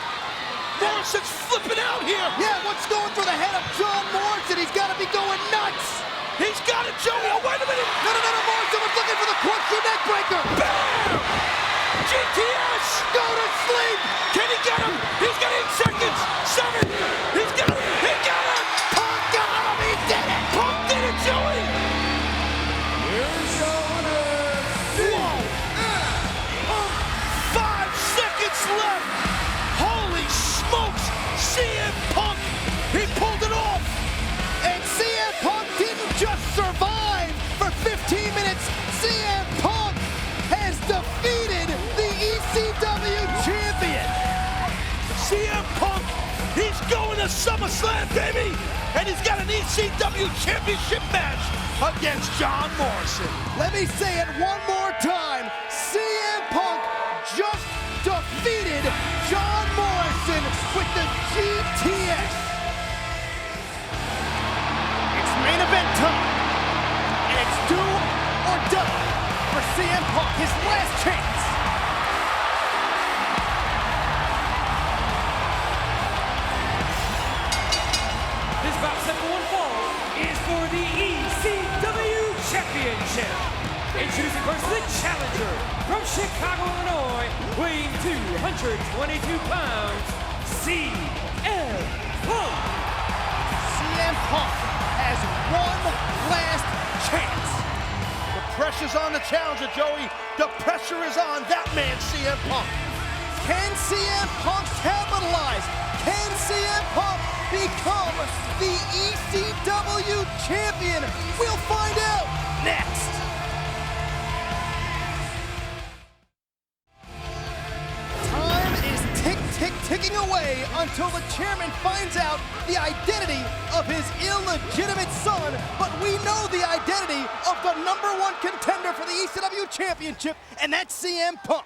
Morrison's flipping out here. Yeah, what's going through the head of John Morrison? He's got to be going nuts. He's got it, Joey. Oh, wait a minute. No, Morrison was looking for the corkscrew neck breaker. Bam! GTS. Go to sleep. Can he get him? He's got 8 seconds. 7. He's got him. He got him. Punk got him. He did it. Punk did it, Joey. Here's your winner, Whoa. 5 seconds left. Holy smokes. CM Punk. He pulled it off. And CM Punk didn't just survive for 15 minutes. CM Punk has defeated the ECW champion. CM Punk, he's going to SummerSlam, baby. And he's got an ECW championship match against John Morrison. Let me say it one more time. CM Punk just defeated John Morrison with the GTS. It's main event time. And it's do or die for CM Punk, his last chance. This bout set for one fall is for the ECW Championship. Introducing first the challenger from Chicago, Illinois, weighing 222 pounds, CM Punk. CM Punk has one last chance. The pressure's on the challenger, Joey. The pressure is on that man, CM Punk. Can CM Punk capitalize? Can CM Punk become the ECW champion? We'll find out next. Time is ticking away until the chairman finds out the identity of his illegitimate son, but we know the identity of the #1 contender for the ECW championship, and that's CM Punk.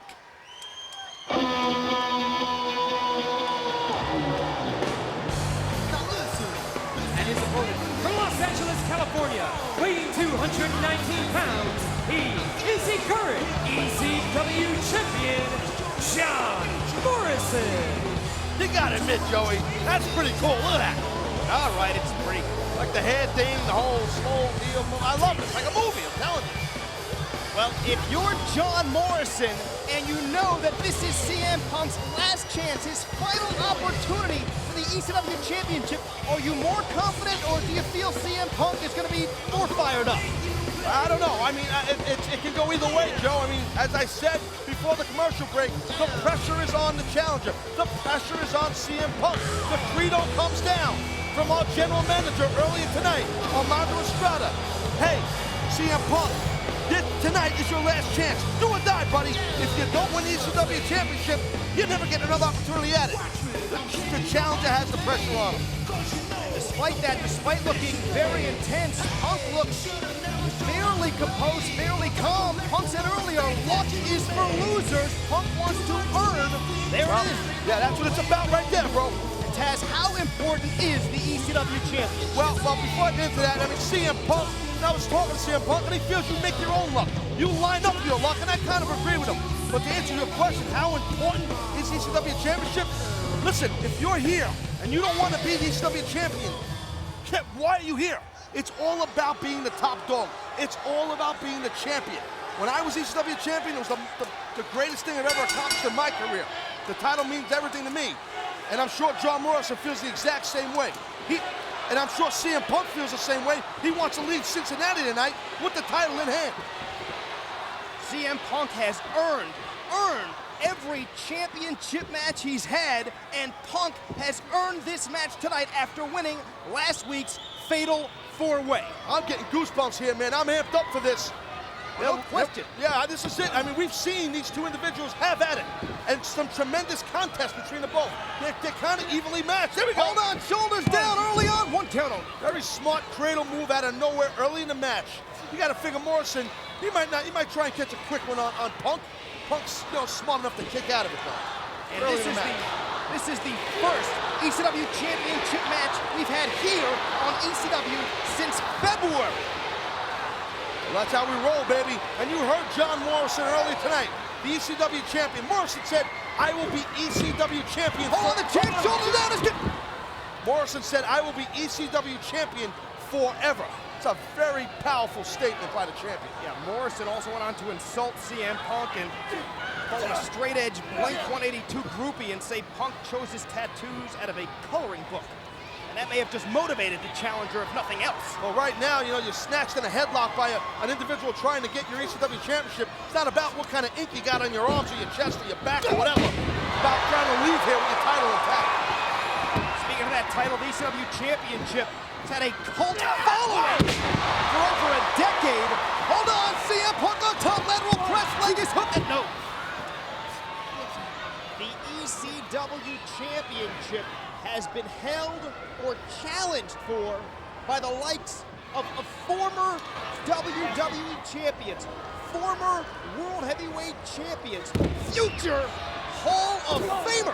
And his opponent from Los Angeles, California, weighing 219 pounds, he is the current ECW champion, John Morrison. You gotta admit, Joey, that's pretty cool. Look at that. All right, it's pretty. Like the hair thing, the whole slow deal. I love it. It's like a movie, I'm telling you. Well, if you're John Morrison and you know that this is CM Punk's last chance, his final opportunity for the ECW championship, are you more confident or do you feel CM Punk is going to be more fired up? I don't know. I mean, it can go either way, Joe. I mean, as I said before the commercial break, the pressure is on the challenger. The pressure is on CM Punk. The credo comes down from our general manager earlier tonight, Armando Estrada. Hey, CM Punk, tonight is your last chance. Do or die, buddy. If you don't win the ECW championship, you never get another opportunity at it. The challenger has the pressure on him. Despite that, despite looking very intense, Punk looks fairly composed, fairly calm. Punk said earlier, luck is for losers. Punk wants to earn. There it is. Yeah, that's what it's about right there, bro. Taz, how important is the ECW champion? Well, before I get into that, I mean, CM Punk, I was talking to CM Punk, and he feels you make your own luck. You line up your luck, and I kind of agree with him. But to answer your question, how important is the ECW championship? Listen, if you're here and you don't want to be the ECW champion, why are you here? It's all about being the top dog. It's all about being the champion. When I was ECW champion, it was the greatest thing I've ever accomplished in my career. The title means everything to me. And I'm sure John Morrison feels the exact same way. And I'm sure CM Punk feels the same way. He wants to leave Cincinnati tonight with the title in hand. CM Punk has earned every championship match he's had, and Punk has earned this match tonight after winning last week's Fatal 4-Way. I'm getting goosebumps here, man. I'm amped up for this. No question. Yeah, this is it. I mean, we've seen these two individuals have at it, and some tremendous contest between the both. They're kind of evenly matched. There we go. Hold on, shoulders down early on. 1 count only. Very smart cradle move out of nowhere early in the match. You got to figure Morrison. He might try and catch a quick one on Punk. Punk's smart enough to kick out of it though. And this is the first ECW championship match we've had here on ECW since February. Well, that's how we roll, baby. And you heard John Morrison earlier tonight, the ECW champion. Morrison said, "I will be ECW champion." Hold on, the champ, shoulders down. Is good. Morrison said, "I will be ECW champion forever." It's a very powerful statement by the champion. Yeah, Morrison also went on to insult CM Punk and call him a straight-edge Blink-182 groupie and say Punk chose his tattoos out of a coloring book. And that may have just motivated the challenger, if nothing else. Well, right now, you're snatched in a headlock by an individual trying to get your ECW championship. It's not about what kind of ink you got on your arms or your chest or your back or whatever. It's about trying to leave here with your title intact. Speaking of that title, the ECW championship has had a cult following for over a decade. Hold on, CM Punk on top, lateral press, leg is hooked. No. The ECW championship has been held or challenged for by the likes of former WWE champions, former World Heavyweight champions, future Hall of Famers.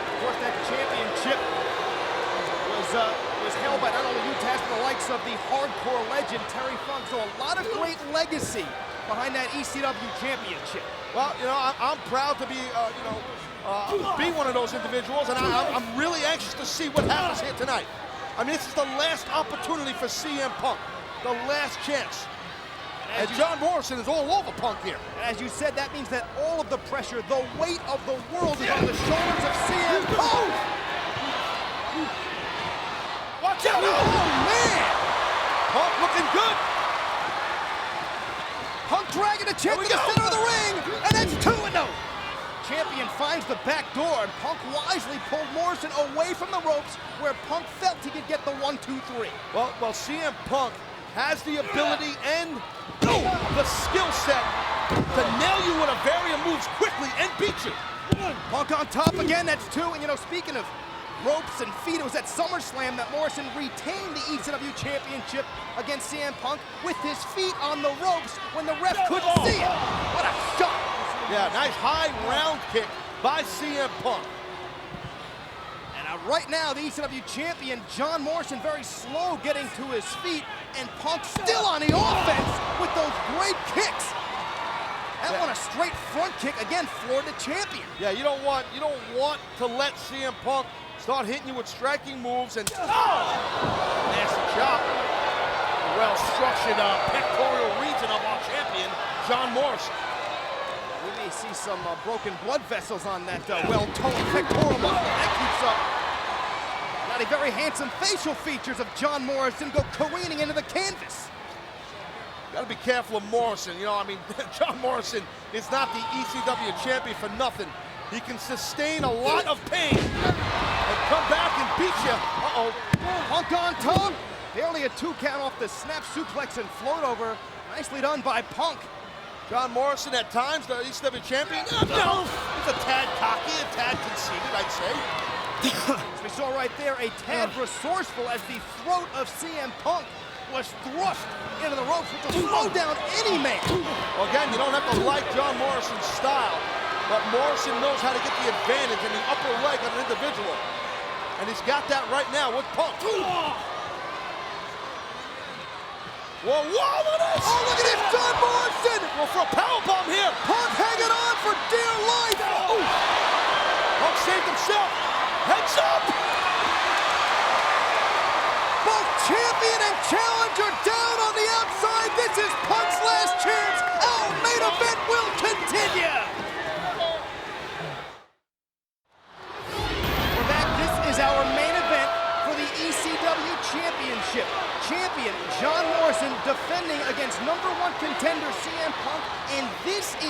Of course, that championship was held by not only Utah, but the likes of the hardcore legend Terry Funk. So a lot of great legacy behind that ECW championship. Well, I'm proud to be, be one of those individuals, and I'm really anxious to see what happens here tonight. I mean, this is the last opportunity for CM Punk, the last chance. And John Morrison is all over Punk here. And as you said, that means that all of the pressure, the weight of the world is on the shoulders of CM Punk. Watch out! Oh, man! Punk looking good. Punk dragging the champ to the center of the ring, and that's 2-0. Champion finds the back door, and Punk wisely pulled Morrison away from the ropes where Punk felt he could get the 1-2-3. Well, CM Punk has the ability and the skill set to nail you with a variant moves quickly and beat you. Punk on top again, that's 2. And speaking of ropes and feet, it was at SummerSlam that Morrison retained the ECW championship against CM Punk with his feet on the ropes when the ref couldn't see it. What a shot! Yeah, nice high round kick by CM Punk. And right now, the ECW champion, John Morrison, very slow getting to his feet, and Punk still on the offense with those great kicks. That one a straight front kick, again, floored the champion. Yeah, you don't want to let CM Punk start hitting you with striking moves and nasty chop. Well-structured pectoral region of our champion, John Morrison. We may see some broken blood vessels on that well-toned pectoral muscle. That keeps up. Now the very handsome facial features of John Morrison go careening into the canvas. Got to be careful of Morrison. John Morrison is not the ECW champion for nothing. He can sustain a lot of pain and come back and beat you. Uh-oh. Punk on top. Barely a 2 count off the snap suplex and float over. Nicely done by Punk. John Morrison at times, the ECW champion. No, he's a tad cocky, a tad conceited, I'd say. As we saw right there, a tad resourceful as the throat of CM Punk was thrust into the ropes, which will slow down any man. Well, again, you don't have to like John Morrison's style, but Morrison knows how to get the advantage in the upper leg of an individual. And he's got that right now with Punk. Whoa, look at this! Oh, look at this, John Morrison! Well, for a powerbomb here. Punk hanging on for dear life. Oh. Punk saved himself. Heads up! Both champion and challenger down on the outside. This is Punk's last chance. Our main event will continue. We're back. This is our main event for the ECW Championship. Champion John Morrison defending against #1 contender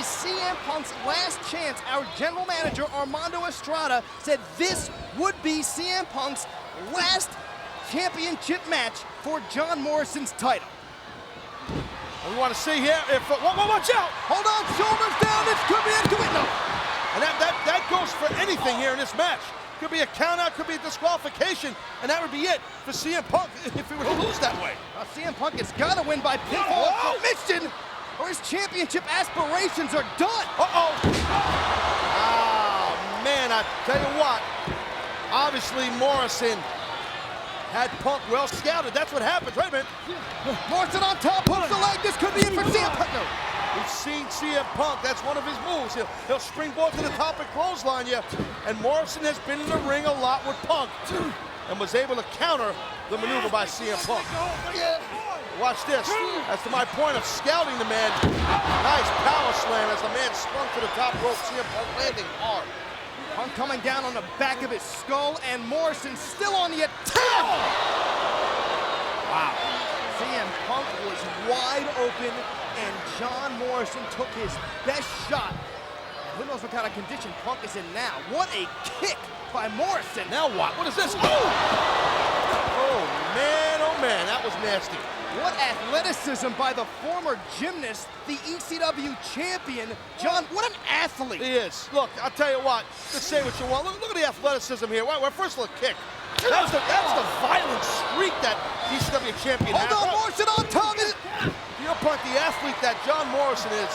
CM Punk's last chance. Our general manager, Armando Estrada, said this would be CM Punk's last championship match for John Morrison's title. And we want to see here if watch out! Hold on, shoulders down. This could be it. No. And that goes for anything here in this match. Could be a countout, could be a disqualification, and that would be it for CM Punk if he were to lose that way. CM Punk has got to win by pinfall submission, or his championship aspirations are done. Oh, man, I tell you what. Obviously, Morrison had Punk well scouted. That's what happens, right, man? Morrison on top, hooks the leg. This could be it for CM Punk. No. We've seen CM Punk, that's one of his moves. He'll springboard to the top and clothesline you. And Morrison has been in the ring a lot with Punk and was able to counter the maneuver by CM Punk. Watch this. That's to my point of scouting the man. Nice power slam as the man sprung to the top rope. CM Punk landing hard. Punk coming down on the back of his skull, and Morrison still on the attack. Wow. CM Punk was wide open, and John Morrison took his best shot. Who knows what kind of condition Punk is in now. What a kick by Morrison. Now what? What is this? Oh, man, that was nasty. What athleticism by the former gymnast, the ECW champion. John, what an athlete. He is. Look, I'll tell you what, just say what you want. Look at the athleticism here. Well, first look, kick. That was the violent streak that ECW champion had. Hold on, Morrison on top. Your point, the athlete that John Morrison is,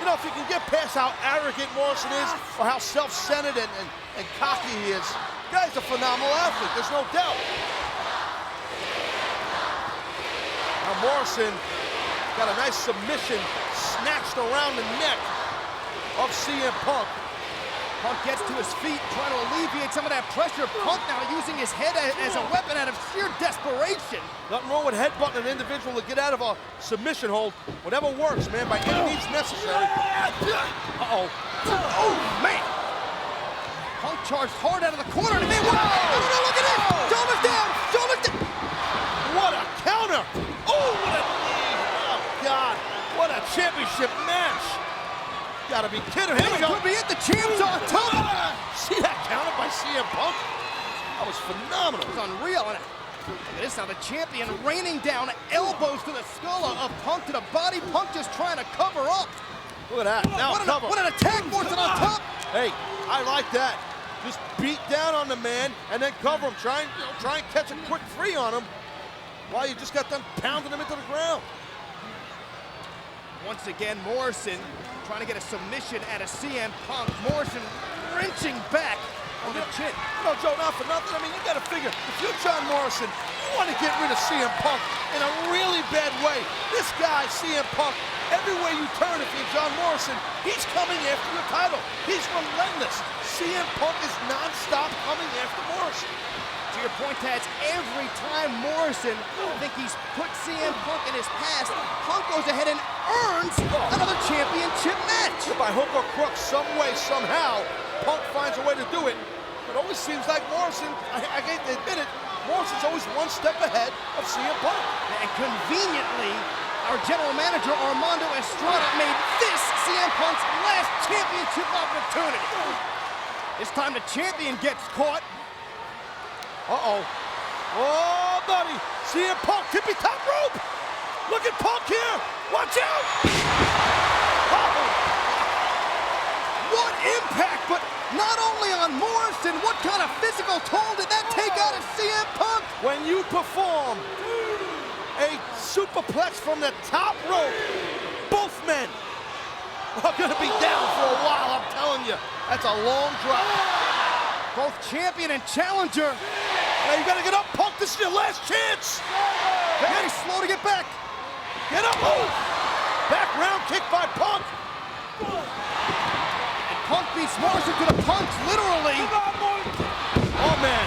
you know, if you can get past how arrogant Morrison is or how self-centered and cocky he is, the guy's a phenomenal athlete, there's no doubt. Now Morrison got a nice submission snatched around the neck of CM Punk. Punk gets to his feet, trying to alleviate some of that pressure. Punk now using his head as a weapon out of sheer desperation. Nothing wrong with headbutting an individual to get out of a submission hold. Whatever works, man, by any means necessary. Uh-oh. Oh, man. Punk charged hard out of the corner. And man, look at this. Shoulders down. Shoulders down. What a counter. Oh, what a knee. Oh, God. What a championship match. Gotta be kidding me. Could be it. The champ's on top. See that counter by CM Punk? That was phenomenal. It was unreal. And look at this now, the champion raining down elbows to the skull of Punk to the body. Punk just trying to cover up. Look at that. Now cover. What an attack. Morrison on top. Hey, I like that. Just beat down on the man and then cover him. Try and catch a quick free on him while you just got them pounding him into the ground. Once again, Morrison trying to get a submission at a CM Punk. Morrison wrenching back on the chin. No, Joe, not for nothing. I mean, you got to figure, if you're John Morrison, you want to get rid of CM Punk in a really bad way. This guy, CM Punk, everywhere you turn, if you're John Morrison, he's coming after your title. He's relentless. CM Punk is non-stop coming after Morrison. To your point, Tats, every time Morrison thinks he's put CM Punk in his past, Punk goes ahead and earns another championship match. By hook or crook, some way, somehow, Punk finds a way to do it. It always seems like Morrison, I hate to admit it, Morrison's always one step ahead of CM Punk. And conveniently, our general manager, Armando Estrada, made this CM Punk's last championship opportunity. This time the champion gets caught. Uh-oh. Oh, buddy. CM Punk, tippy top rope. Look at Punk here. Watch out. Oh. What impact, but not only on Morrison, what kind of physical toll did that take out of CM Punk? When you perform a superplex from the top rope, both men are going to be down for a while, I'm telling you. That's a long drop. Both champion and challenger. Now you gotta get up, Punk. This is your last chance. Very slow to get back. Get up, move. Back round kick by Punk. And Punk beats Morrison to the punch, literally. Oh man,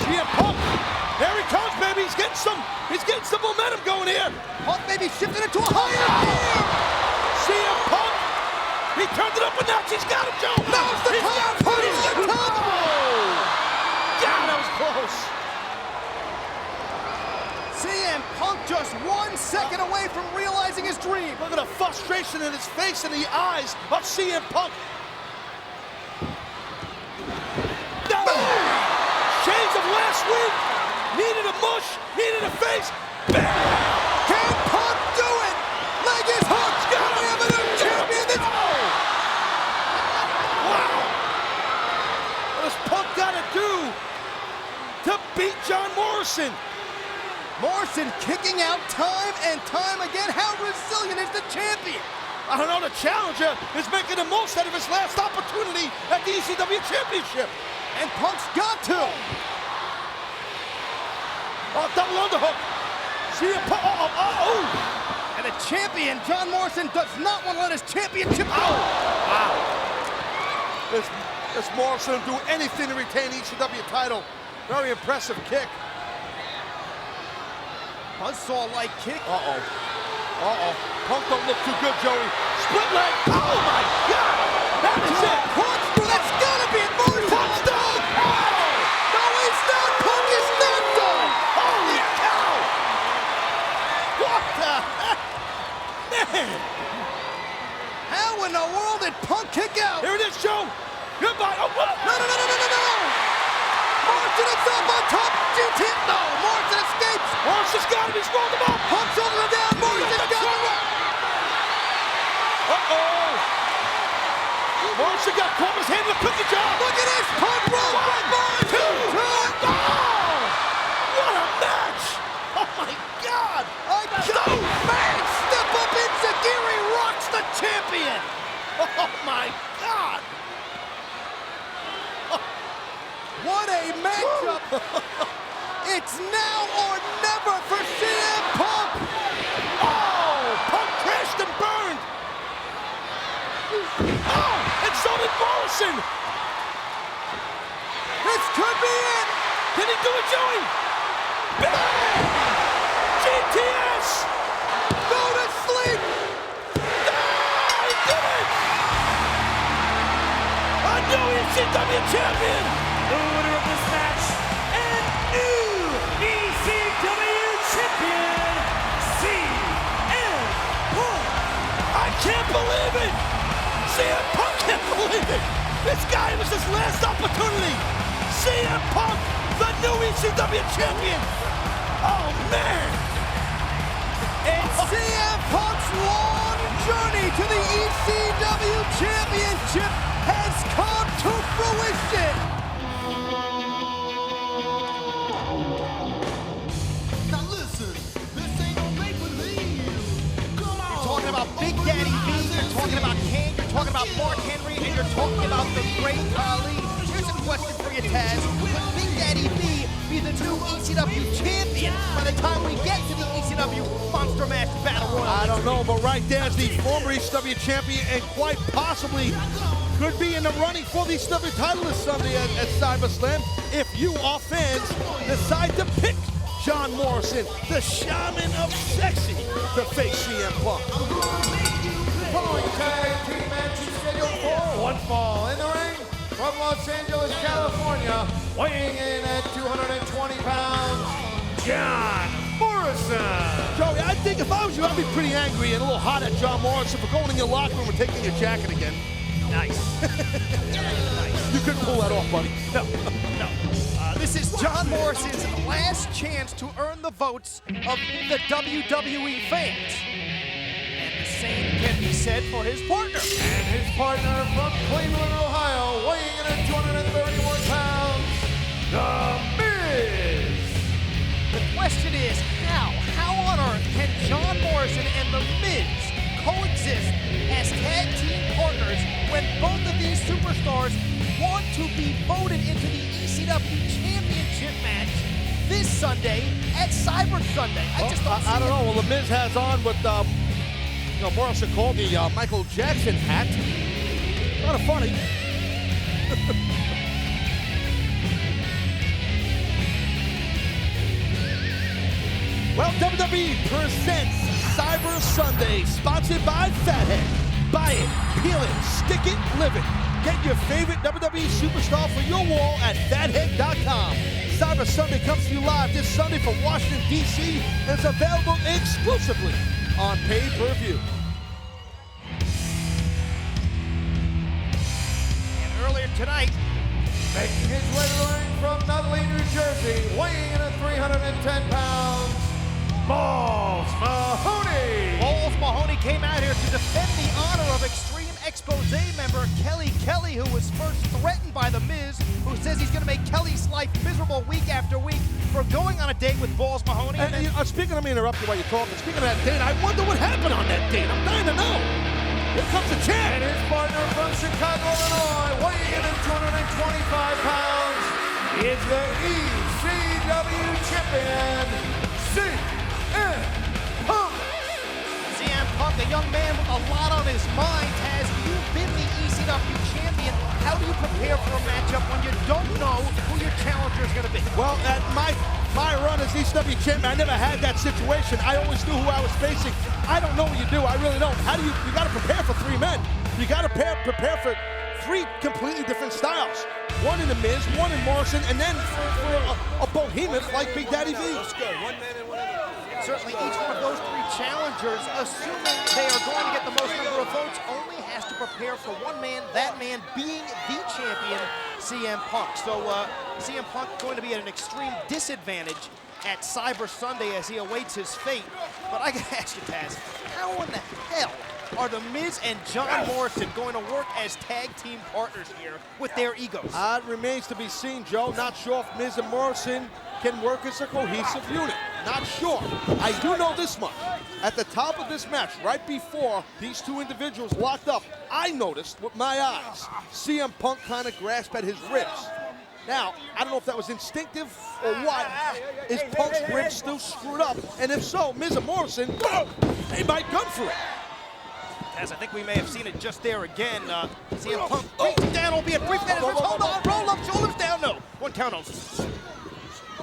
CM Punk. There he comes, baby. He's getting some momentum going here. Punk maybe shifting it to a higher gear. CM Punk. He turned it up a notch. He's got him, Joe. Now it's the top. He's the top. God, that was close. CM Punk just 1 second away from realizing his dream. Look at the frustration in his face and the eyes of CM Punk. No! Shades of last week. Needed a mush, needed a face. Bam! Can Punk do it? Leg is hooked. We have a new champion. Wow! What does Punk got to do to beat John Morrison? Morrison kicking out time and time again. How resilient is the champion? I don't know, the challenger is making the most out of his last opportunity at the ECW Championship. And Punk's got to. Oh, double underhook. CM Punk, And the champion, John Morrison, does not want to let his championship go. Wow. This Morrison will do anything to retain the ECW title. Very impressive kick. Buzzsaw-like kick. Punk don't look too good, Joey. Split leg. Oh my God. That is it. Punk's through. That's gotta be it. Morrison. Punk's done. No, he's not. Punk is not done. Holy cow. What the heck? Man. How in the world did Punk kick out? Here it is, Joe. Goodbye. Oh, what? No. Morrison is up on top. GT. No, Morrison escapes. Morrison's got him. He's rolled him up. Punk's holding him down. Morrison got him. Morrison got caught with his hand in the cookie jar. Look at this. Punk roll. 1, 2, 3. What a match. Oh my God. Man, step up Enziguri rocks the champion. Oh my God. What a matchup. It's now or never for CM Punk. Oh, Punk crashed and burned. Oh, and so did Morrison. This could be it. Can he do it, Joey? Bang! GTS. Go to sleep. Ah, he did it. A new ECW champion. The winner of this match and new ECW champion, CM Punk. I can't believe it. CM Punk can't believe it. This guy was his last opportunity. CM Punk, the new ECW champion. Oh, man. And CM Punk's long journey to the ECW championship has come to fruition. Now listen, this ain't no make-believe. Come on. You're talking about Big Daddy V, you're talking about Kane, you're talking about Mark Henry, and you're talking about the Great Khali. Here's a question for you, Taz. Could Big Daddy V be the new ECW champion by the time we get to the ECW Monster Mash Battle Royal? I don't know, but right there's the former ECW champion and quite possibly could be in the running for the ECW title this Sunday at SummerSlam if you are fans decide to pick John Morrison, the shaman of sexy, to face CM Punk. Following tag team match is scheduled for one fall. In the ring from Los Angeles, California, weighing in at 220 pounds, John Morrison. Joey, I think if I was you, I'd be pretty angry and a little hot at John Morrison for going in your locker room and taking your jacket again. Nice. You couldn't pull that off, buddy. No. This is John Morrison's last chance to earn the votes of the WWE fans. And the same can be said for his partner. And his partner from Cleveland, Ohio, weighing in at 231 pounds, The Miz. The question is, how on earth can John Morrison and The Miz coexist as tag team partners when both of these superstars want to be voted into the ECW Championship match this Sunday at Cyber Sunday? I just don't see I don't it. know. Well, The Miz has on what Morrison called the Michael Jackson hat. Kind of funny. Well, WWE presents Cyber Sunday, sponsored by Fathead. Buy it, peel it, stick it, live it. Get your favorite WWE superstar for your wall at fathead.com. Cyber Sunday comes to you live this Sunday from Washington, D.C. and it's available exclusively on pay-per-view. And earlier tonight, Making his way to the ring from Nutley, New Jersey, weighing in at 310 pounds, Balls Mahoney. Balls Mahoney came out here to defend the honor of Extreme Expose member Kelly Kelly, who was first threatened by The Miz, who says he's going to make Kelly's life miserable week after week for going on a date with Balls Mahoney. And speaking of me interrupting while you're talking, speaking of that date, I wonder what happened on that date. I'm dying to know. Here comes the champ. And his partner from Chicago, Illinois, weighing in at 225 pounds, is the ECW champion, CM Punk. CM Punk, a young man with a lot on his mind, has you been the ECW champion? How do you prepare for a matchup when you don't know who your challenger is going to be? Well, at my run as ECW champion, I never had that situation. I always knew who I was facing. I don't know what you do. I really don't. How do you got to prepare for 3 men. You got to prepare for 3 completely different styles. One in The Miz, one in Morrison, and then for a behemoth like Big Daddy V. Let's go. 1 man and 1 other. Certainly each one of those 3 challengers, assuming they are going to get the most number of votes, only has to prepare for 1 man, that man being the champion, CM Punk. So CM Punk going to be at an extreme disadvantage at Cyber Sunday as he awaits his fate. But I gotta ask you, Taz, how in the hell are The Miz and John Morrison going to work as tag team partners here with their egos? It remains to be seen, Joe. Not sure if Miz and Morrison can work as a cohesive unit. Not sure. I do know this much. At the top of this match, right before these 2 individuals locked up, I noticed with my eyes, CM Punk kind of grasped at his ribs. Now, I don't know if that was instinctive or what. Is Punk's ribs still screwed up? And if so, Miz and Morrison, they might come for it. As I think we may have seen it just there again. CM Punk reaches down, albeit brief. Hold on, roll up, shoulders down. No, 1 count out.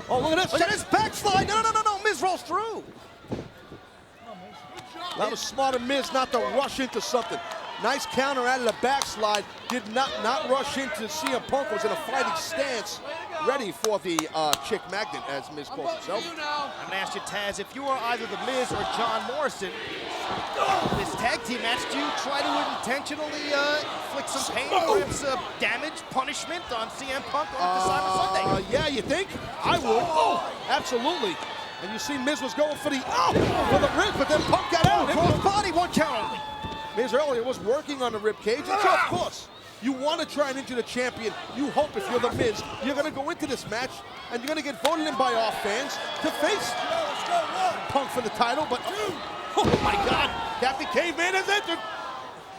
Oh, look at this. Look at this backslide. No. Miz rolls through. That was smart of Miz not to rush into something. Nice counter out of the backslide. Did not rush into CM Punk. Was in a fighting stance, ready for the chick magnet, as Miz calls himself. I'm going to ask you, Taz, if you are either The Miz or John Morrison, this tag team match, do you try to intentionally inflict some pain, perhaps damage, punishment on CM Punk on the Cyber Sunday? Yeah, you think? I would. Absolutely. And you see Miz was going for the rib, but then Punk got out. Cross body, 1 count only. Miz earlier was working on the rib cage, and so of course, you want to try and injure the champion. You hope if you're The Miz, you're going to go into this match, and you're going to get voted in by our fans to face Punk for the title, but oh my God, Captain Caveman is entered.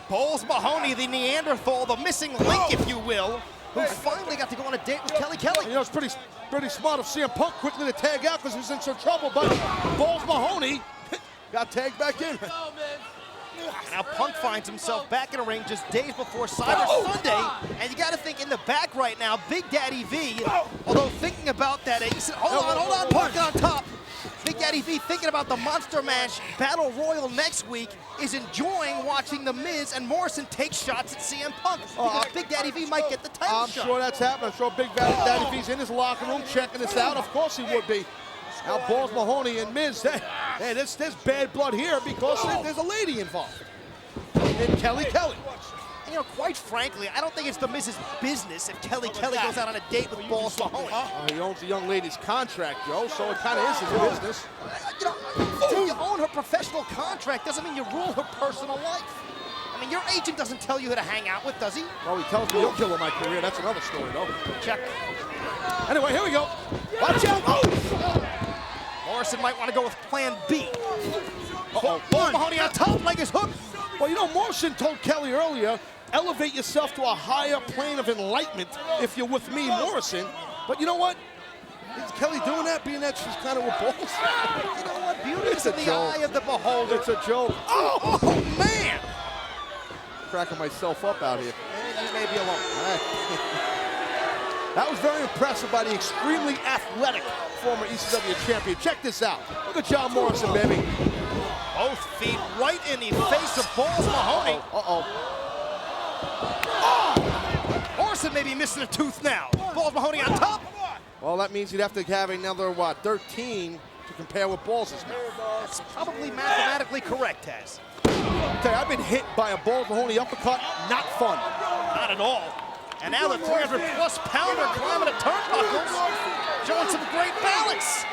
Balls Mahoney, the Neanderthal, the missing link, if you will, who finally got to go on a date with Kelly Kelly. You know, it's pretty smart of CM Punk quickly to tag out because he was in some trouble, but Balls Mahoney got tagged back in. Now Punk finds himself back in a ring just days before Cyber Sunday, and you got to think in the back right now, Big Daddy V, although thinking about that, he said, hold on, Punk on top. Big Daddy V, thinking about the Monster Mash Battle Royal next week, is enjoying watching The Miz and Morrison take shots at CM Punk because Big Daddy V might get the title shot. I'm sure that's happening. I'm sure Big Daddy V's in his locker room checking this out. Of course he would be. Now Balls Mahoney and Miz, hey, there's bad blood here because there's a lady involved. And Kelly Kelly. And, you know, quite frankly, I don't think it's The Miz's business if Kelly Kelly goes out on a date with Balls Mahoney. He owns the young lady's contract, Joe, so it kind of is his business. You know, you own her professional contract doesn't mean you rule her personal life. I mean, your agent doesn't tell you who to hang out with, does he? Well, he tells me he'll kill my career. That's another story, though. Check. Anyway, here we go. Watch out. Oh! Morrison might want to go with plan B. Balls Mahoney on top, like his hook. Well, you know, Morrison told Kelly earlier, elevate yourself to a higher plane of enlightenment if you're with me, Morrison. But you know what? Is Kelly doing that, being that she's kind of with Balls? You know what? Beauty is in the eye of the beholder. It's a joke. Oh, man! Cracking myself up out here. And you may be alone. That was very impressive by the extremely athletic former ECW champion. Check this out. Look at John Morrison, baby. Both feet right in the face of Balls Mahoney. Morrison may be missing a tooth now. Balls Mahoney on top. Well, that means he'd have to have another, what, 13 to compare with Balls' now. That's probably mathematically correct, Taz. Okay, I've been hit by a Balls Mahoney uppercut. Not fun. Not at all. And now the 300-plus pounder climbing the turnbuckles, showing some great balance.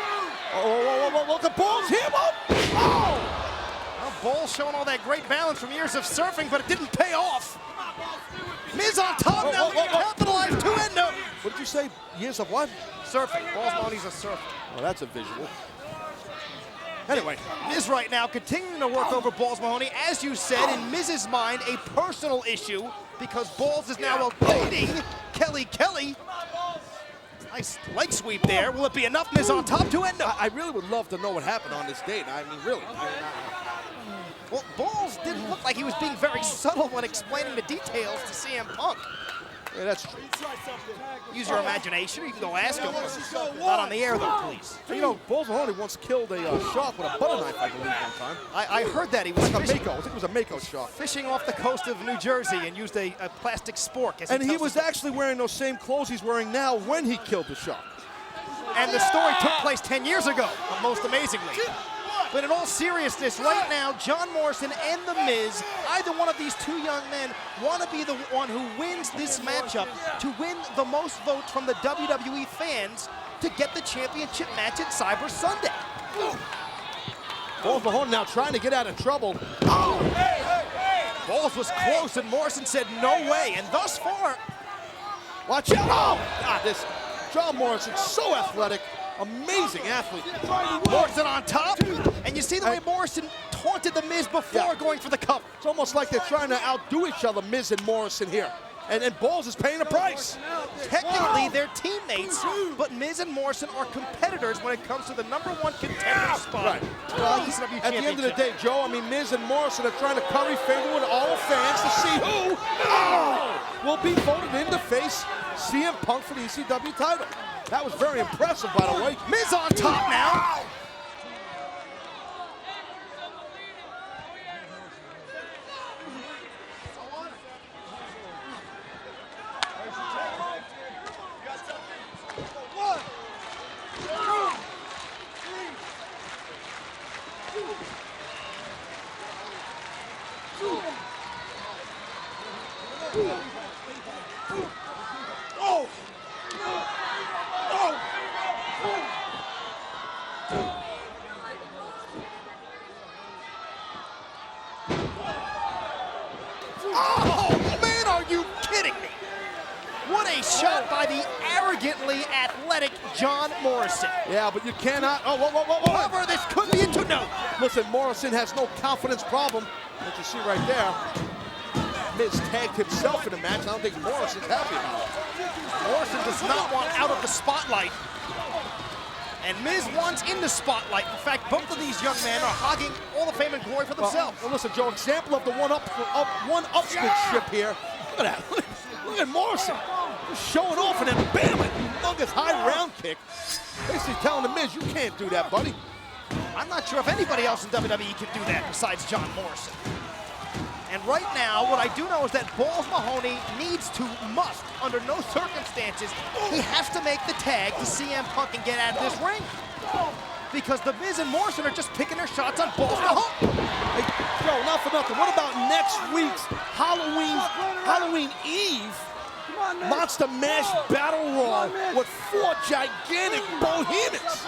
Oh, look at Balls, him up! Oh! Well, Balls showing all that great balance from years of surfing, but it didn't pay off. Miz on top now, capitalized to end up. What did you say? Years of what? Surfing. Balls Mahoney's a surfer. Oh, that's a visual. Anyway, Miz right now continuing to work over Balls Mahoney. As you said, in Miz's mind, a personal issue because Balls is now avoiding Kelly Kelly. Nice leg sweep there. Will it be enough? Miz on top to end up. I really would love to know what happened on this date. I mean, really. Well, Balls didn't look like he was being very subtle when explaining the details to CM Punk. Yeah, that's true. Use your imagination, or you can go ask him. Not on the air, though, please. You know, Balls Mahoney once killed a shark with a butter knife, I believe, one time. I heard that he was Like a fishing, Mako. I think it was a Mako shark. fishing off the coast of New Jersey and used a plastic spork. As And he tells was us. actually wearing those same clothes he's wearing now when he killed the shark. And the story took place 10 years ago, most amazingly. But in all seriousness, right now, John Morrison and The Miz, either one of these two young men, want to be the one who wins this matchup to win the most votes from the WWE fans to get the championship match at Cyber Sunday. Balls Mahoney now trying to get out of trouble. Balls was close, and Morrison said no way. And thus far, Watch out. Oh, God, this John Morrison, so athletic. Amazing athlete. Morrison on top. And you see the way Morrison taunted The Miz before going for the cover. It's almost like they're trying to outdo each other, Miz and Morrison here. And Balls is paying a price. Technically, they're teammates, but Miz and Morrison are competitors when it comes to the #1 contender spot. Right. for the ECW At the end of the Championship. day, Joe, I mean, Miz and Morrison are trying to curry favor with all the fans to see who will be voted in to face CM Punk for the ECW title. That was very impressive, by the way. Miz on top now. Oh, man, are you kidding me? What a shot by the arrogantly athletic John Morrison. Yeah, but you cannot. Oh, whoa. However, this could be into no. Listen, Morrison has no confidence problem. What you see right there, Miz tagged himself in the match. I don't think Morrison's happy about it. Morrison does not want out of the spotlight. And Miz wants in the spotlight. In fact, both of these young men are hogging all the fame and glory for themselves. Well, listen, Joe, example of the one-upsmanship here. Look at that. Look at Morrison. Just showing off and then bam, a humongous high round kick. Basically telling the Miz, you can't do that, buddy. I'm not sure if anybody else in WWE can do that besides John Morrison. And right now, what I do know is that Balls Mahoney must, under no circumstances, he has to make the tag to CM Punk and get out of this ring. Because The Miz and Morrison are just picking their shots on Balls Mahoney. Hey, Joe, not for nothing. What about next week's Halloween Eve Monster Mash Battle Royal with 4 gigantic bohemians?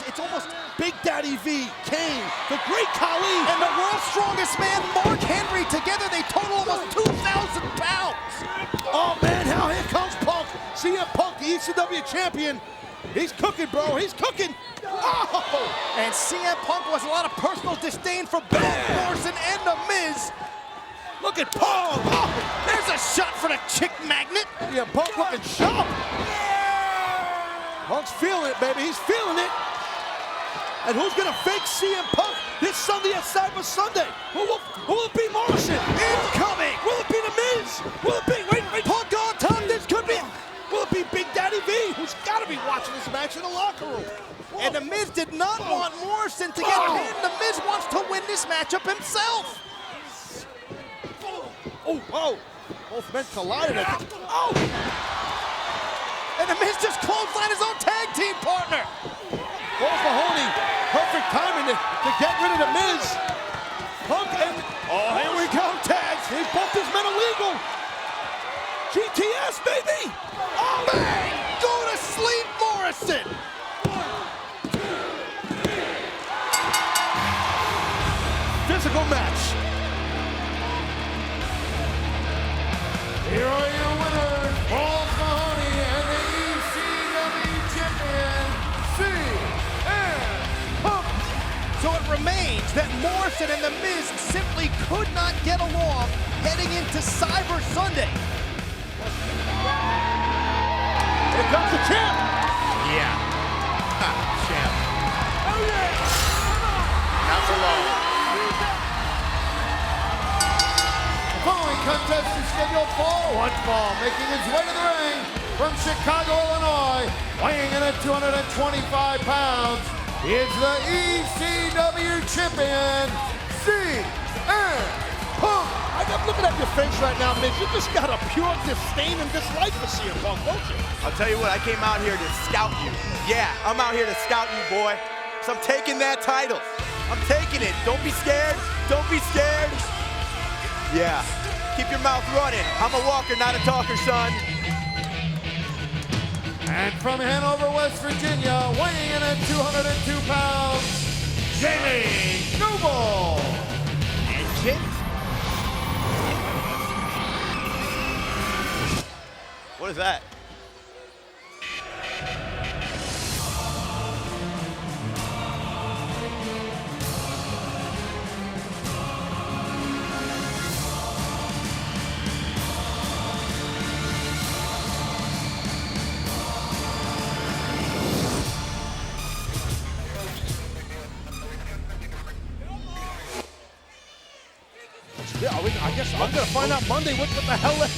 It's almost Big Daddy V, Kane, the Great Khali, and the world's strongest man, Mark Henry. Together, they total almost 2,000 pounds. oh man, how here comes Punk. CM Punk, the ECW champion. He's cooking, bro, he's cooking. Oh! And CM Punk was a lot of personal disdain for both Morrison and The Miz. Look at Punk. Oh! There's a shot for the chick magnet. Yeah, Punk looking sharp. Punk's feeling it, baby, he's feeling it. And who's gonna fake CM Punk this Sunday at Cyber Sunday? Who will it be? Morrison? Incoming. Will it be The Miz? Will it be, wait, Punk on top. This could be. will it be Big Daddy V, who's gotta be watching this match in the locker room? And The Miz did not want Morrison to get pinned. The Miz wants to win this matchup himself. Oh, both men collided. Oh! And The Miz just clotheslined his own tag team partner. Balls Mahoney, perfect timing to get rid of The Miz. Punk and, oh, here we go, tags. He both his men illegal. GTS, baby. Oh, man, go to sleep, Morrison. Physical match. Here are your winners, Balls Mahoney and the ECW champion, CM Punk. So it remains that Morrison and The Miz simply could not get along heading into Cyber Sunday. Here comes the champ. Yeah. Ha, champ. Oh, yeah. Not for long. The following contest is scheduled for one fall, making his way to the ring from Chicago, Illinois, weighing in at 225 pounds. He is the ECW champion, CM Punk. I'm looking at your face right now, Miz. You just got a pure disdain and dislike for CM Punk, don't you? I'll tell you what, I came out here to scout you. Yeah, I'm out here to scout you, boy. So I'm taking that title. I'm taking it. Don't be scared. Don't be scared. Yeah. Keep your mouth running. I'm a walker, not a talker, son. And from Hanover, West Virginia, weighing in at 202 pounds, Jamie Noble. And Jim. What is that? Yeah, I guess I'm gonna find out Monday what the hell that,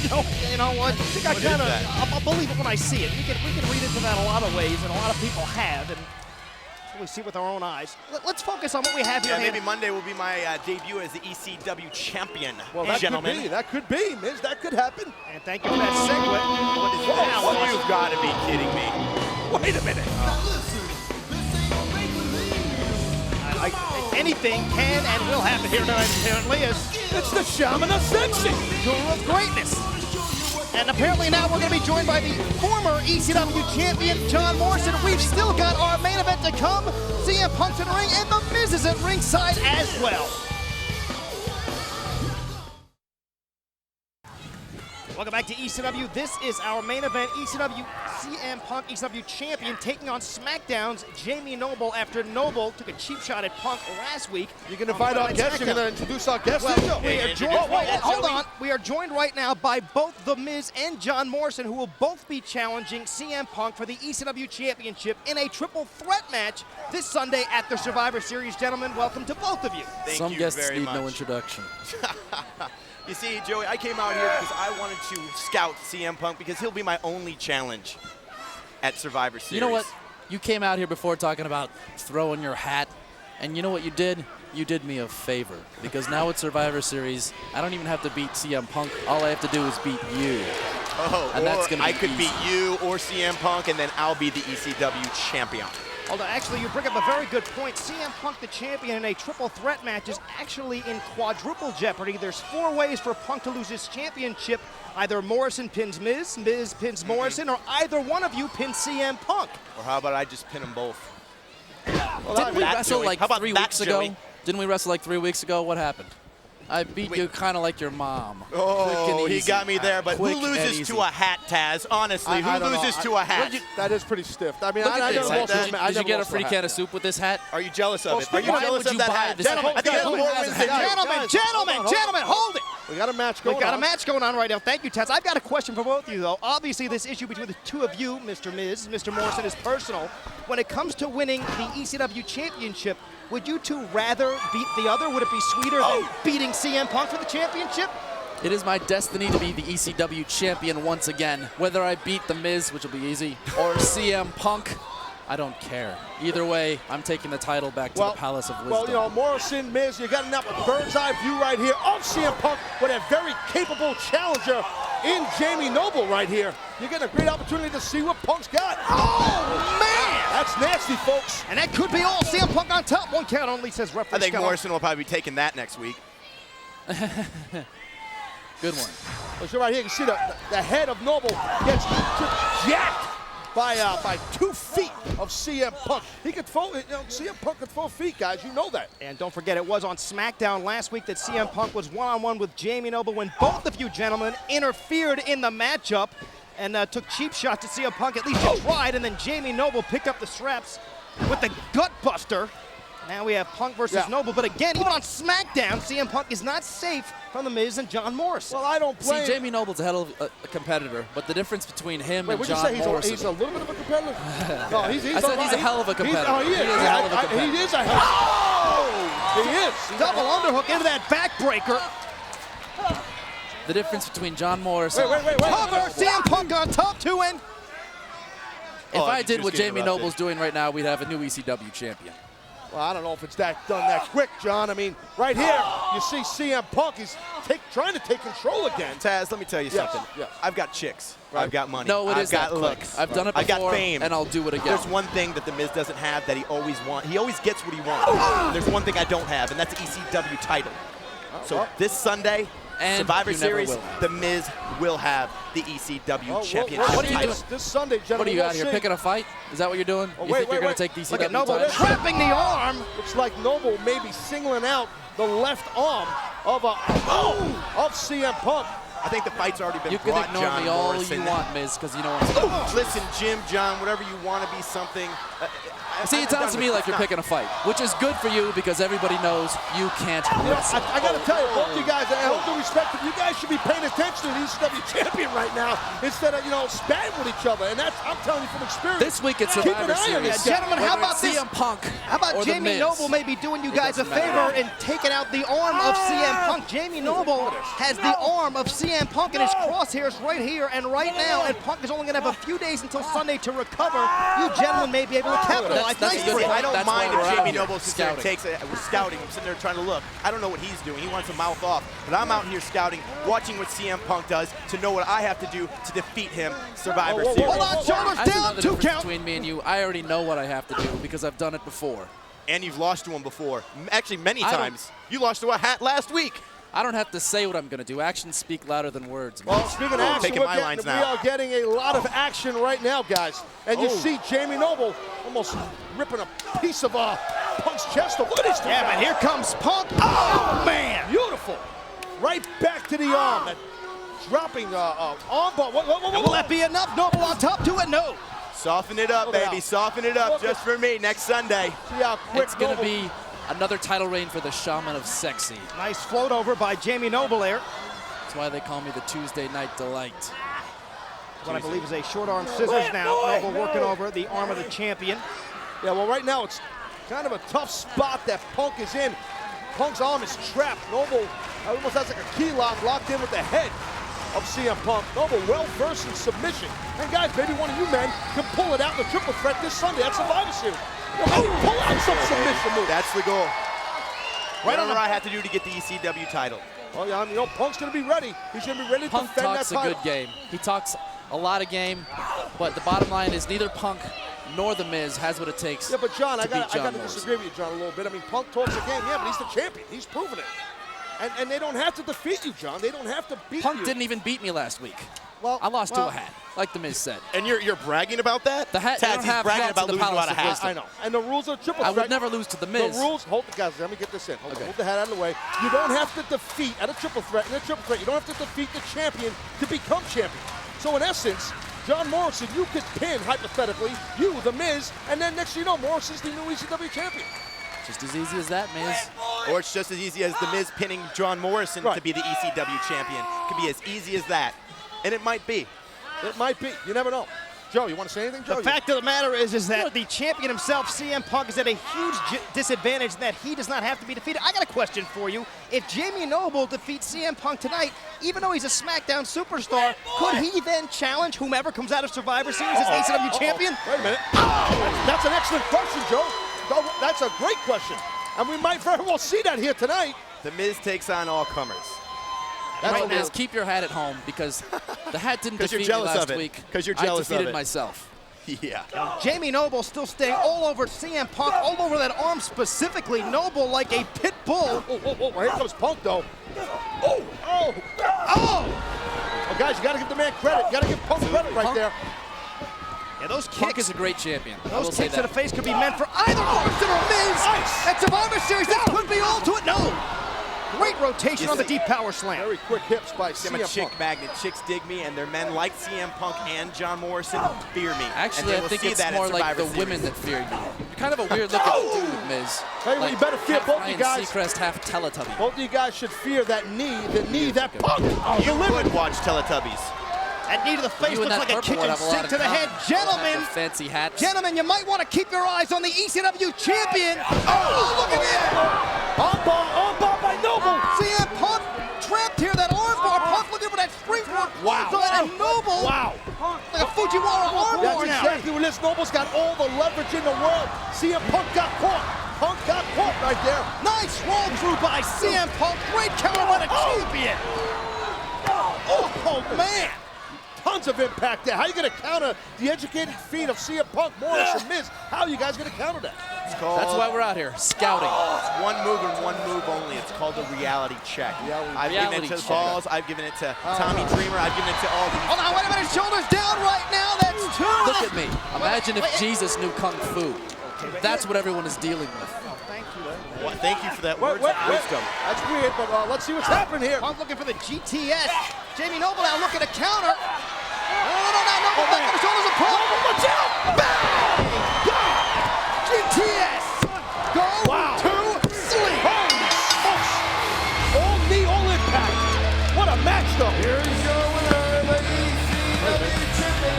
You know what? I think I What is kind of, that? I'll believe it when I see it. We can read into that a lot of ways, and a lot of people have, and we see with our own eyes. Let's focus on what we have here. Yeah, maybe Monday will be my debut as the ECW champion, Well, that gentlemen. could be. That could be, Miz. That could happen. And thank you for that segue. What is that? You've got to be kidding me. Wait a minute. Anything can and will happen here tonight, apparently, as It's the Shaman Ascension. Guru of Greatness. And apparently now we're going to be joined by the former ECW champion, John Morrison. We've still got our main event to come. CM Punk's in the ring, and The Miz is at ringside as well. Welcome back to ECW. This is our main event. ECW CM Punk, ECW champion, taking on SmackDown's Jamie Noble after Noble took a cheap shot at Punk last week. You can invite our guests. You're gonna introduce our guests. Well, we are Introduce joined, my guest, hold Joey. on. We are joined right now by both The Miz and John Morrison, who will both be challenging CM Punk for the ECW Championship in a triple threat match this Sunday at the Survivor Series. Gentlemen, welcome to both of you. Thank Some you guests very need much. no introduction. You see, Joey, I came out here because I wanted to scout CM Punk because he'll be my only challenge at Survivor Series. You know what? You came out here before talking about throwing your hat, and you know what you did? You did me a favor, because now at Survivor Series, I don't even have to beat CM Punk. All I have to do is beat you. Oh, and that's gonna I be could easy. beat you or CM Punk, and then I'll be the ECW champion. Although, actually, you bring up a very good point. CM Punk, the champion, in a triple threat match is actually in quadruple jeopardy. There's 4 ways for Punk to lose his championship. Either Morrison pins Miz, Miz pins Morrison, or either one of you pins CM Punk. Or how about I just pin them both? Didn't we that, wrestle Joey? like How about 3 that, weeks ago? Joey? Didn't we wrestle like 3 weeks ago? What happened? I beat Wait. you kind of like your mom. Oh, Quick and he easy. got me there, but Quick who and loses easy. to a hat, Taz? Honestly, I who don't know. loses to a hat? That is pretty stiff. I mean, Look at I this. never lost Did to you- a hat. I Did you never get a lost to free hat. can of soup with this hat? Are you jealous of Well, it? Are you speaking of- jealous Why would of you that buy hat? this? Gentlemen, I think Guys, more guys, wins than guys, you. Gentlemen, guys, gentlemen, hold on. gentlemen, hold it. We got a match We going got a on. match going on right now. Thank you, Taz. I've got a question for both of you, though. Obviously, this issue between the two of you, Mr. Miz, Mr. Morrison, is personal. When it comes to winning the ECW championship, would you two rather beat the other? Would it be sweeter than beating CM Punk for the championship? It is my destiny to be the ECW champion once again. Whether I beat The Miz, which will be easy, or CM Punk, I don't care. Either way, I'm taking the title back to the Palace of Wisdom. Well, you know, Morrison, Miz, you got enough a bird's eye view right here of CM Punk with a very capable challenger in Jamie Noble right here. You're getting a great opportunity to see what Punk's got. Oh, man! That's nasty, folks. And that could be all. CM Punk on top. 1 count only, says referee I think Scott. Morrison will probably be taking that next week. Good one. So right here, you can see the head of Noble gets just jacked by 2 feet of CM Punk. He could throw, CM Punk could throw feet, guys. You know that. And don't forget, it was on SmackDown last week that CM Punk was one-on-one with Jamie Noble when both of you gentlemen interfered in the matchup and took cheap shots at CM Punk. At least you tried, and then Jamie Noble picked up the straps with the gut buster. Now we have Punk versus Noble, but again, even on SmackDown, CM Punk is not safe from The Miz and John Morrison. Well, I don't blame. See, Jamie Noble's a hell of a competitor, but the difference between him and What'd you John say? Morrison. He's a little bit of a competitor? No, he's I said he's a hell of a competitor. He is. He is a hell of a competitor. He is a hell. Oh! He is. Double underhook into that backbreaker. The difference between John Morrison. Wait. Cover, CM Punk on top, 2 in. If I I did just what get Jamie interrupted. Noble's doing right now, we'd have a new ECW champion. Well, I don't know if it's done that quick, John. I mean, right here, you see CM Punk is trying to take control again. Taz, let me tell you Yes, something. yes. I've got chicks. Right. I've got money. No, it I've is got that quick. looks. I've done it I before, got fame. and I'll do it again. There's one thing that The Miz doesn't have that he always wants. He always gets what he wants. There's one thing I don't have, and that's the ECW title. So this Sunday, And Survivor you never Series, will have. The Miz will have the ECW championship. What are you doing? This Sunday, gentlemen. What are you we'll out here see. picking a fight? Is that what you're doing? Oh, You wait, think you're wait, going to wait. take the ECW Look at Noble title? trapping the arm. Looks like Noble may be singling out the left arm of CM Punk. I think the fight's already been You can brought, ignore John me all Morrison. you want, Miz, because you know what I'm saying. Listen, Jim, John, whatever you want to be something. See, it sounds to me like you're picking a fight, which is good for you because everybody knows you can't wrestle. I got to tell you, both you guys, and all due respect, you guys should be paying attention to the ECW champion right now instead of, spatting with each other. And that's, I'm telling you from experience. This week at Keep an Survivor eye on Series, this guy. Gentlemen, how whether about it's this? CM Punk How about or The Jamie Miz, Noble maybe doing you guys a doesn't matter. favor and taking out the arm of CM Punk? Jamie Noble has the arm of CM Punk in his crosshairs right here and right now, and Punk is only going to have a few days until Sunday to recover. You gentlemen may be able to capitalize. That's Nice good. break. I don't That's mind why we're if out Jamie here Noble sits there and scouting. we're scouting. I'm sitting there trying to look. I don't know what he's doing. He wants to mouth off. But I'm out here scouting, watching what CM Punk does to know what I have to do to defeat him. Survivor Series. Hold on, shoulders That's down, another 2 difference count. between me and you. I already know what I have to do because I've done it before. And you've lost to him before. Actually, many I don't- times. You lost to a hat last week. I don't have to say what I'm going to do. Actions speak louder than words. Well, speaking of action, taking my lines we now. are getting a lot of action right now, guys. And you see Jamie Noble almost ripping a piece of Punk's chest. Look at this. Yeah, but here comes Punk. Oh, man. Beautiful. Right back to the arm. That dropping arm bar. And will that be enough? Noble on top, 2 and no. Soften it up, Look it baby. out. Soften it up Look just at- for me next Sunday. See how quick It's going to Noble- be another title reign for the Shaman of Sexy. Nice float over by Jamie Noble there. That's why they call me the Tuesday Night Delight. What I believe is a short arm scissors now. Noble working over the arm of the champion. Yeah, well, right now it's kind of a tough spot that Punk is in. Punk's arm is trapped. Noble almost has like a key locked in with the head of CM Punk. Noble well versed in submission. And guys, maybe one of you men can pull it out in the triple threat this Sunday at Survivor Series. Maybe pull out some submission moves. That's the goal. Right on Whatever the I have to do to get the ECW title. Well, yeah, Punk's going to be ready. He's going to be ready to Punk defend that talks a title. good game. He talks a lot of game, but the bottom line is neither Punk nor The Miz has what it takes Yeah, but John, I to beat got John to Morrison. disagree with you, John, a little bit. I mean, Punk talks a game, yeah, but he's the champion. He's proven it. And they don't have to defeat you, John. They don't have to beat Punk you. didn't even beat me last week. Well, I lost to well, a hat, like The Miz said. And you're bragging about that? The hat- they Taz, don't he's have bragging hats about in the losing Palace a of hat. Wisdom. I know. And the rules are triple I threat. would never lose to The Miz. The rules, hold the guys, let me get this in. Hold on, Okay. move the hat out of the way. You don't have to defeat at a triple threat. In a triple threat, you don't have to defeat the champion to become champion. So in essence, John Morrison, you could pin, hypothetically, you, The Miz, and then next thing you know, Morrison's the new ECW champion. Just as easy as that, Miz. Or it's just as easy as The Miz pinning John Morrison Right. to be the ECW champion. It could be as easy as that. And it might be. It might be. You never know. Joe, you want to say anything, Joe? The fact of the matter is that the champion himself, CM Punk, is at a huge disadvantage in that he does not have to be defeated. I got a question for you. If Jamie Noble defeats CM Punk tonight, even though he's a SmackDown superstar, could he then challenge whomever comes out of Survivor Series as ACW champion? Wait a minute. That's an excellent question, Joe. That's a great question. And we might very well see that here tonight. The Miz takes on all comers. That's Right, a Miz, little. keep your hat at home because the hat didn't 'Cause you're defeat me jealous last of it. week. 'Cause you're I jealous of defeated it. myself. Yeah. Jamie Noble still staying all over CM Punk, all over that arm specifically. Noble like a pit bull. Oh, here comes Punk, though. Oh! Well, guys, you got to give the man credit. You got to give Punk credit right Punk- there. Yeah, those Punk kicks, is a great champion. I will those say kicks to that. the face could be meant for either Austin or Miz. Nice. At Survivor Series, this could be all to it. No. Great rotation on the deep power slam. Very quick hips by I'm a CM chick Punk. magnet. Chicks dig me, and their men like CM Punk and John Morrison fear me. Actually, I think it's more like the women that fear you. You're kind of a weird looking dude, Miz. Tell you what, you better fear half both you Ryan guys. Seacrest, half Teletubby. Both of you guys should fear that knee that Punk You delivered. would watch Teletubbies. That knee to the face You and looks that like a purple would kitchen have a lot sink in to the common. head. Both have Gentlemen, the fancy hats. gentlemen, you might want to keep your eyes on the ECW champion. Oh, look at that. On ball by Noble. CM Punk trapped here, that arm bar. Punk looking for that springboard. Wow. And Noble. Wow. Like a Fujiwara arm That's bar now. exactly what it is. Noble's got all the leverage in the world. CM Punk got caught. Punk got caught right there. Nice roll through by CM Punk. Great counter by the champion. Oh, man. Tons of impact there. How are you going to counter the educated feet of CM Punk, Morris, and Miz? How are you guys going to counter that? It's called, That's why we're out here, scouting. it's one move and one move only. It's called a reality check. I've given it Reality to the check. Balls. I've given it to Tommy Dreamer. I've given it to all these. Hold on, wait a minute. Shoulders down right now. That's two. Look at me. Imagine if Jesus knew Kung Fu. That's what everyone is dealing with. Thank you. Well, thank you for that Wait, words of wisdom. That's weird, but let's see what's happening here. Punk looking for the GTS. Jamie Noble now looking to counter. No, Noble back on the shoulders of Punk. Watch out! Bang! Go! GTS! Go to sleep! All knee, all impact. What a match, though. Here's your winner, the ECW champion,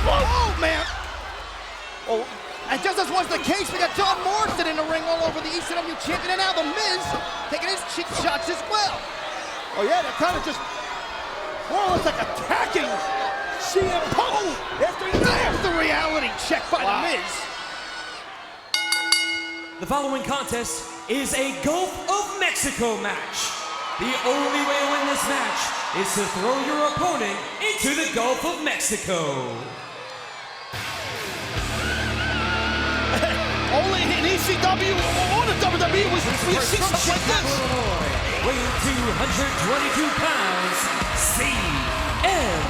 Oh, man! Oh, and just as was the case, we got John Morrison in the ring all over the ECW champion, and now the Miz taking his cheap shots as well. Oh, yeah, they're kind of just more or less like attacking CM Punk. There's the reality check by the Miz. The following contest is a Gulf of Mexico match. The only way to win this match is to throw your opponent into the Gulf of Mexico. Only in ECW or the WWE we see From stuff like Chicago, this. Illinois, weighing 222 pounds, CM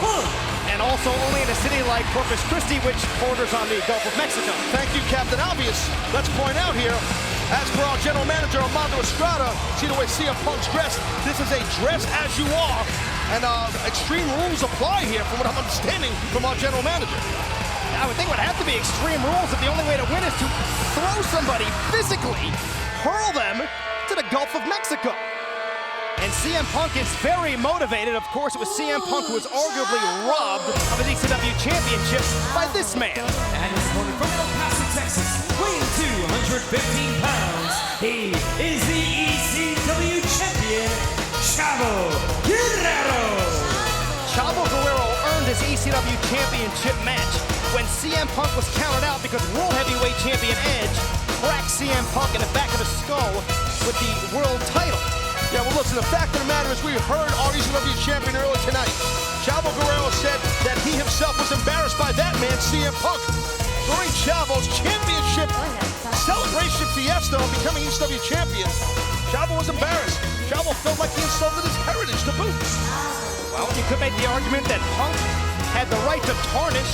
Punk. And also only in a city like Corpus Christi, which borders on the Gulf of Mexico. Thank you, Captain Obvious. Let's point out here, as for our general manager, Armando Estrada, see the way CM Punk's dressed. This is a dress as you are, and extreme rules apply here from what I'm understanding from our general manager. I would think it would have to be extreme rules if the only way to win is to throw somebody physically, hurl them to the Gulf of Mexico. And CM Punk is very motivated. Of course, it was CM Punk who was arguably robbed of his ECW championship by this man. And his opponent from El Paso, Texas, weighing 215 pounds, he is the ECW champion, Chavo Guerrero. Chavo Guerrero earned his ECW championship match when CM Punk was counted out because World Heavyweight Champion Edge cracked CM Punk in the back of the skull with the world title. Yeah, well, listen, the fact of the matter is we heard our ECW champion earlier tonight. Chavo Guerrero said that he himself was embarrassed by that man, CM Punk. During Chavo's championship celebration fiesta of becoming ECW champion, Chavo was embarrassed. Chavo felt like he insulted his heritage to boot. Well, you could make the argument that Punk had the right to tarnish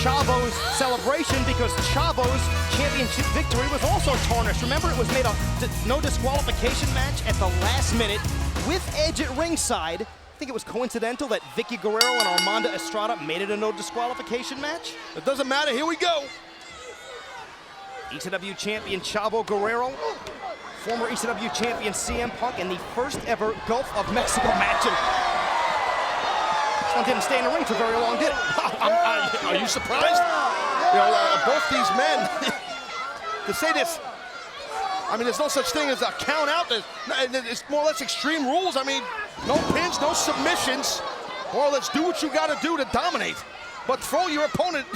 Chavo's celebration because Chavo's championship victory was also tarnished. Remember, it was made a no disqualification match at the last minute with Edge at ringside. I think it was coincidental that Vicky Guerrero and Armando Estrada made it a no disqualification match. It doesn't matter, here we go. ECW champion Chavo Guerrero, former ECW champion CM Punk, in the first ever Gulf of Mexico match. And this one didn't stay in the ring for very long, did it? Are you surprised? You know, both these men, to say this, I mean, there's no such thing as a count out. It's more or less extreme rules. I mean, no pins, no submissions. More or less do what you got to do to dominate. But throw your opponent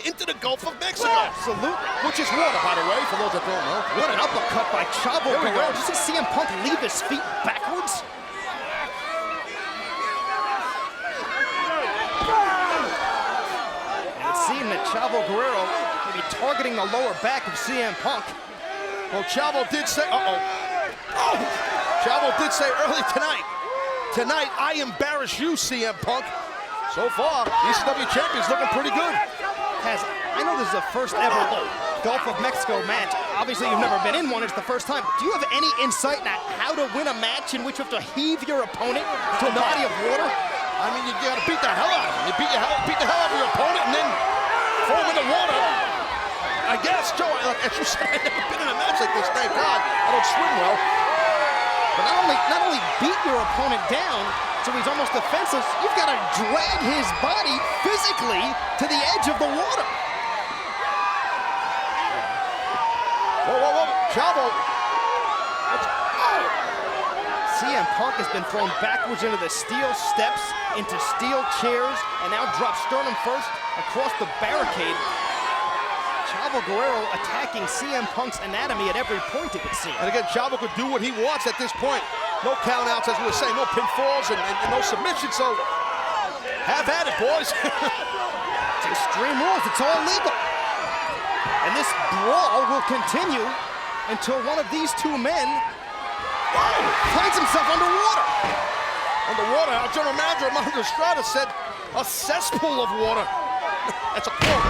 into the Gulf of Mexico. Absolutely. Which is water, by the way, for those that don't know. What an uppercut by Chavo There we Guerrero. go. Did you see CM Punk leave his feet backwards? that Chavo Guerrero may be targeting the lower back of CM Punk. Well, Chavo did say, Chavo did say early tonight, I embarrass you, CM Punk. So far, ECW champion's looking pretty good. I know this is the first ever Gulf of Mexico match. Obviously, you've never been in one. It's the first time. Do you have any insight into how to win a match in which you have to heave your opponent to a body of water? I mean, you gotta beat the hell out of him. You beat the hell out of your opponent and then throw him in the water. I guess, Joe, like as you said, I've never been in a match like this, thank God. I don't swim well. But not only beat your opponent down so he's almost defenseless, you've got to drag his body physically to the edge of the water. Whoa, Chavo. CM Punk has been thrown backwards into the steel steps, into steel chairs, and now drops sternum first across the barricade. Chavo Guerrero attacking CM Punk's anatomy at every point, it would seem. And again, Chavo could do what he wants at this point. No countouts, as we were saying, no pinfalls and no submission, so have at it, boys. It's Extreme Rules, it's all legal. And this brawl will continue until one of these two men finds himself underwater. Underwater, our general manager, Armando Estrada, said a cesspool of water. That's a quote.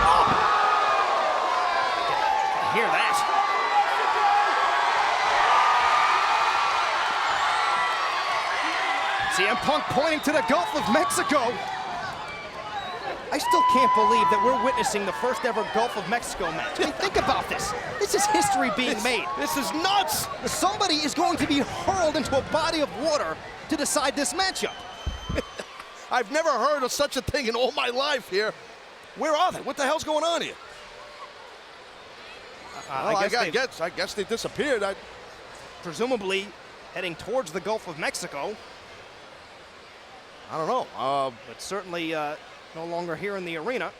Hear that. CM Punk pointing to the Gulf of Mexico. I still can't believe that we're witnessing the first ever Gulf of Mexico match. I mean, think about this. This is history being made. This is nuts. Somebody is going to be hurled into a body of water to decide this matchup. I've never heard of such a thing in all my life here. Where are they? What the hell's going on here? I guess they disappeared. Presumably heading towards the Gulf of Mexico. I don't know. But certainly no longer here in the arena.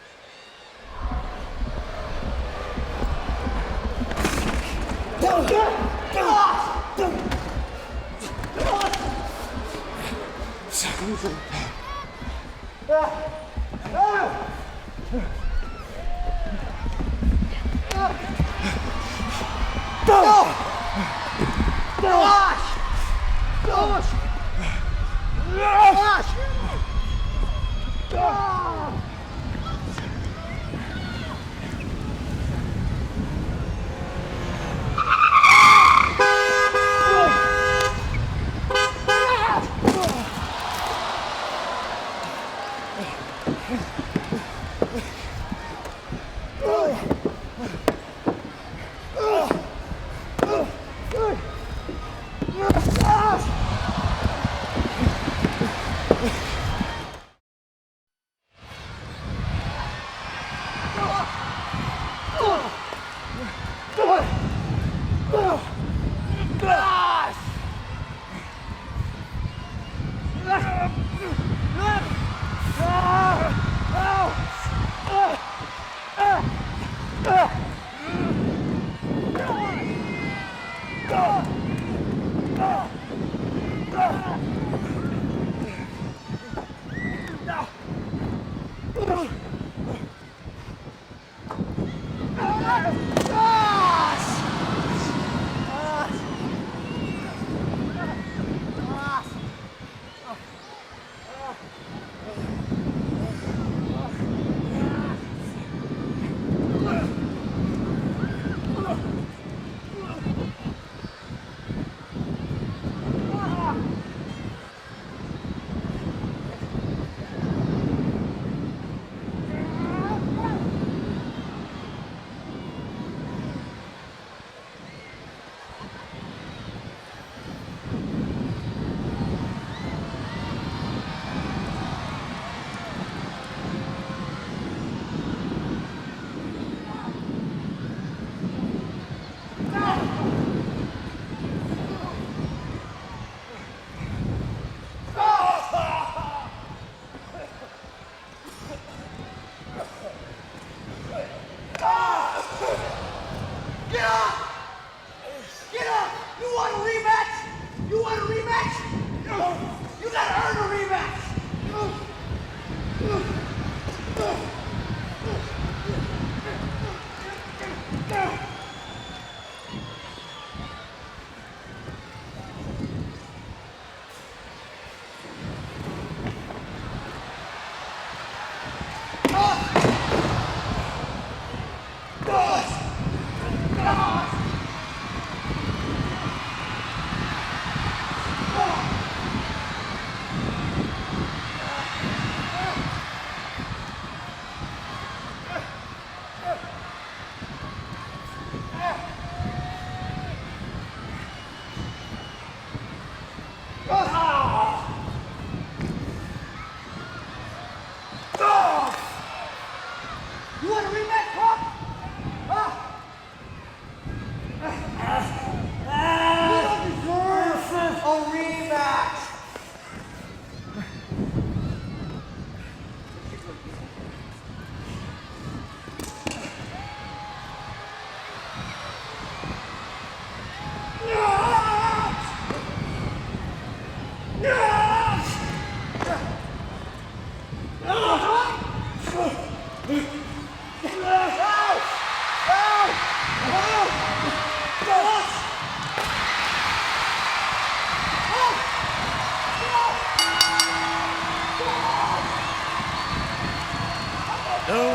The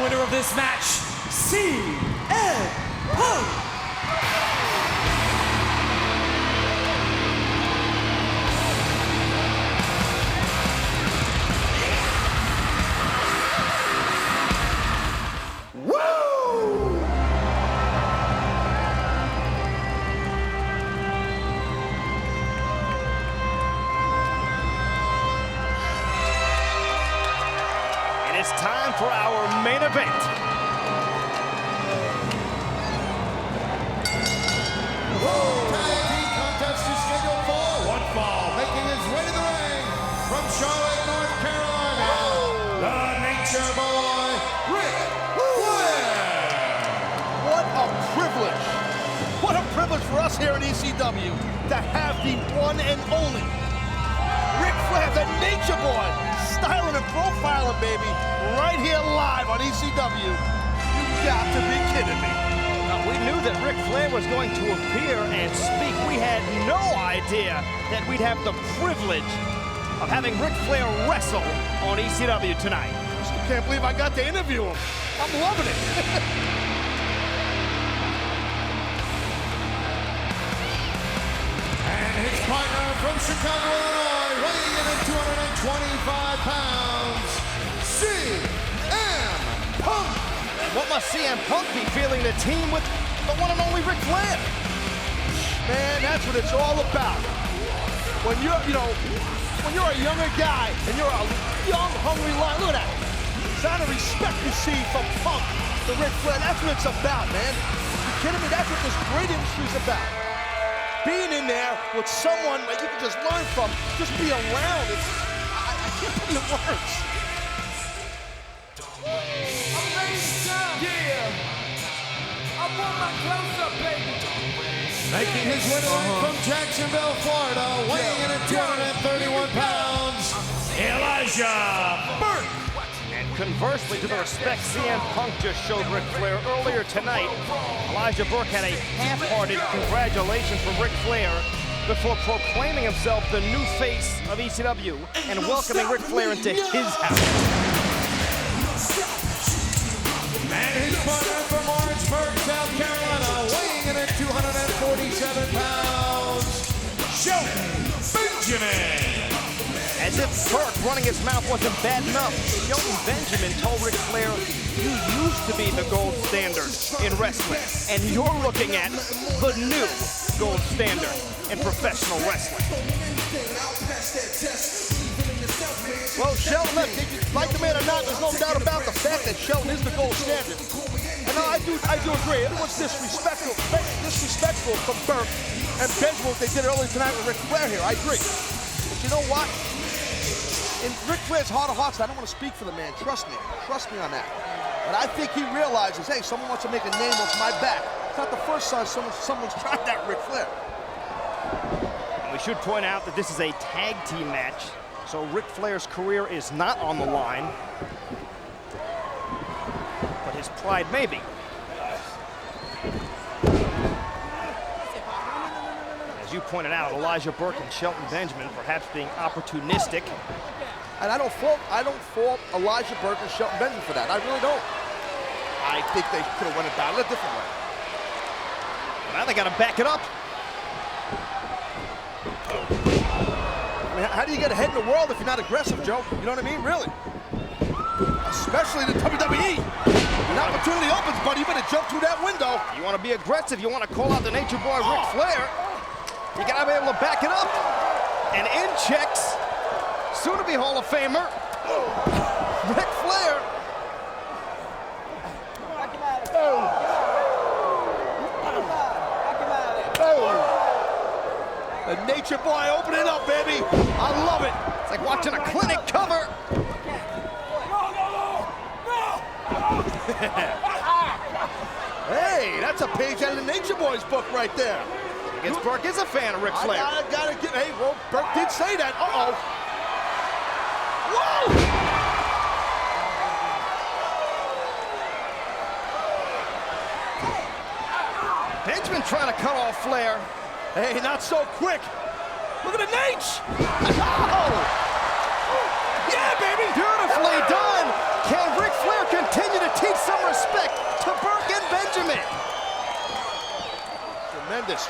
winner of this match, CM Punk. It's time for our main event. Tag team contest is scheduled for one fall. Making his way to the ring from Charlotte, North Carolina, the Nature Boy, Ric Flair. What a privilege. What a privilege for us here at ECW to have the one and only Ric Flair, the Nature Boy, styling and profiling, baby, right here live on ECW. You got to be kidding me. Now, we knew that Ric Flair was going to appear and speak. We had no idea that we'd have the privilege of having Ric Flair wrestle on ECW tonight. Still can't believe I got to interview him. I'm loving it. And his partner from Chicago, Illinois, weighing in at 225 pounds, CM Punk. What must CM Punk be feeling to team with the one and only Ric Flair? Man, that's what it's all about. When you're, when you're a younger guy and you're a young, hungry lion, look at that. The sign of respect you see from Punk to Ric Flair, that's what it's about, man. You kidding me? That's what this great industry's about. Being in there with someone that you can just learn from, just be around. I can't put it in words. Making his way to the ring from Jacksonville, Florida, weighing in at 231 pounds, Elijah Burke. And conversely to the respect CM Punk just showed Ric Flair earlier tonight, Elijah Burke had a half-hearted congratulations from Ric Flair before proclaiming himself the new face of ECW and welcoming Ric Flair into his house. And his partner from Orangeburg, South Carolina, weighing in at 247 pounds, Shelton Benjamin. As if Burke running his mouth wasn't bad enough, Shelton Benjamin told Ric Flair, "You used to be the gold standard in wrestling, and you're looking at the new gold standard in professional wrestling." Well, Shelton, look, like the man or not, there's no doubt about the fact that Shelton is the gold standard. And I do agree. It was disrespectful from Burke and Benjamin what they did earlier tonight with Ric Flair here. I agree. But you know what? In Ric Flair's heart of hearts, I don't want to speak for the man. Trust me on that. But I think he realizes, hey, someone wants to make a name off my back. It's not the first time someone's tried that, Ric Flair. And we should point out that this is a tag team match, so Ric Flair's career is not on the line, but his pride may be. As you pointed out, Elijah Burke and Shelton Benjamin perhaps being opportunistic. And I don't fault Elijah Burke and Shelton Benjamin for that. I really don't. I think they could have went about it a different way. Now they got to back it up. I mean, how do you get ahead in the world if you're not aggressive, Joe? You know what I mean? Really. Especially the WWE. An opportunity opens, buddy. You better jump through that window. You want to be aggressive, you want to call out the Nature Boy Ric Flair, you got to be able to back it up. And in checks, soon-to-be Hall of Famer, Ric Flair. The Nature Boy opening up, baby. I love it. It's like watching a clinic cover. Hey, that's a page out of the Nature Boy's book right there. I guess Burke is a fan of Ric Flair. I gotta get, hey, well, Burke did say that. Uh-oh. Whoa! Benjamin trying to cut off Flair. Hey, not so quick. Look at the Nate. Oh! Yeah, baby. Beautifully done. Can Ric Flair continue to teach some respect to Burke and Benjamin?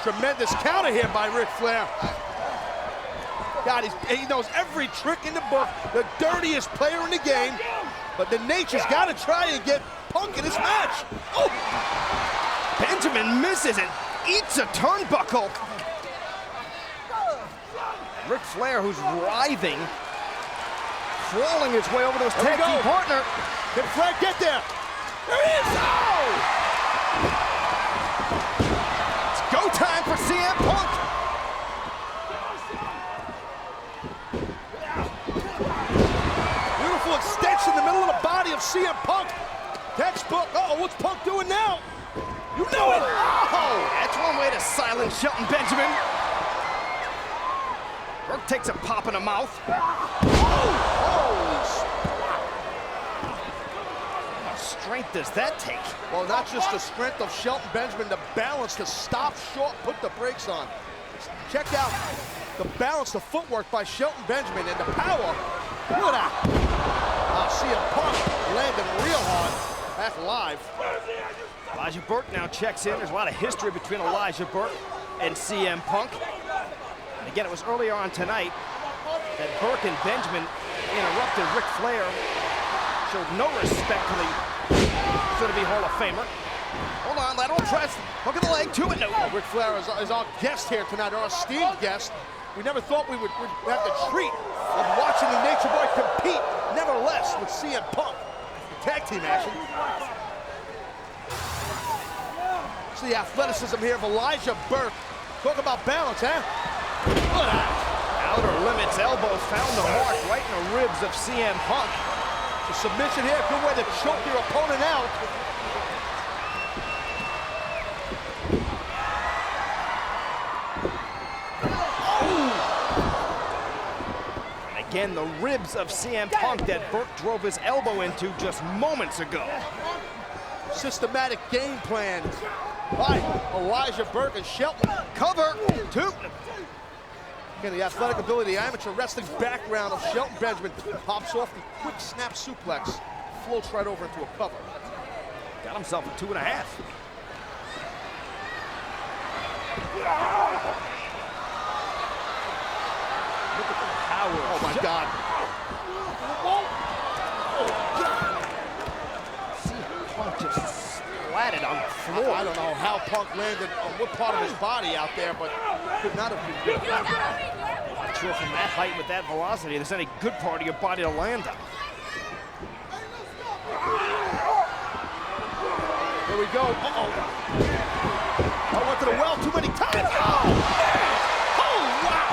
Tremendous counter here by Ric Flair. God, he knows every trick in the book, the dirtiest player in the game, but the Nature's got to try and get Punk in this match. Oh! Benjamin misses and eats a turnbuckle. Ric Flair, who's writhing, crawling his way over to his tag team partner. Can Flair get there? There he is! Oh! It's go time for CM Punk. Beautiful extension in the middle of the body of CM Punk. Textbook. Uh-oh, what's Punk doing now? You know it! Oh! That's one way to silence Shelton Benjamin. Burke takes a pop in the mouth. How much strength does that take? Well, not just the strength of Shelton Benjamin, the balance to stop short, put the brakes on. Check out the balance, the footwork by Shelton Benjamin, and the power. Look at that. CM Punk landing real hard. Back live. Elijah Burke now checks in. There's a lot of history between Elijah Burke and CM Punk. And again, it was earlier on tonight that Burke and Benjamin interrupted Ric Flair. Showed no respect to the soon-to-be Hall of Famer. Hold on, lateral press. Hook of the leg, 2 and no. Ric Flair is our guest here tonight, our esteemed guest. We never thought we would have the treat of watching the Nature Boy compete, nevertheless, with CM Punk. Tag team action. See the athleticism here of Elijah Burke. Talk about balance, huh? Look at that. Outer limits elbow found the mark right in the ribs of CM Punk. The submission here, good way to choke your opponent out. Again, the ribs of CM Punk that Burke drove his elbow into just moments ago. Systematic game plan by Elijah Burke and Shelton. Cover, 2. Again, the athletic ability, the amateur wrestling background of Shelton Benjamin pops off the quick snap suplex, floats right over into a cover. Got himself a 2.5. Look at the power. Oh my God. Punk just splatted on the floor. I don't know how Punk landed on what part of his body out there, but could not have been good. Not sure from that height with that velocity there's any good part of your body to land on. Here we go. Uh-oh. I went to the well too many times. Oh, wow.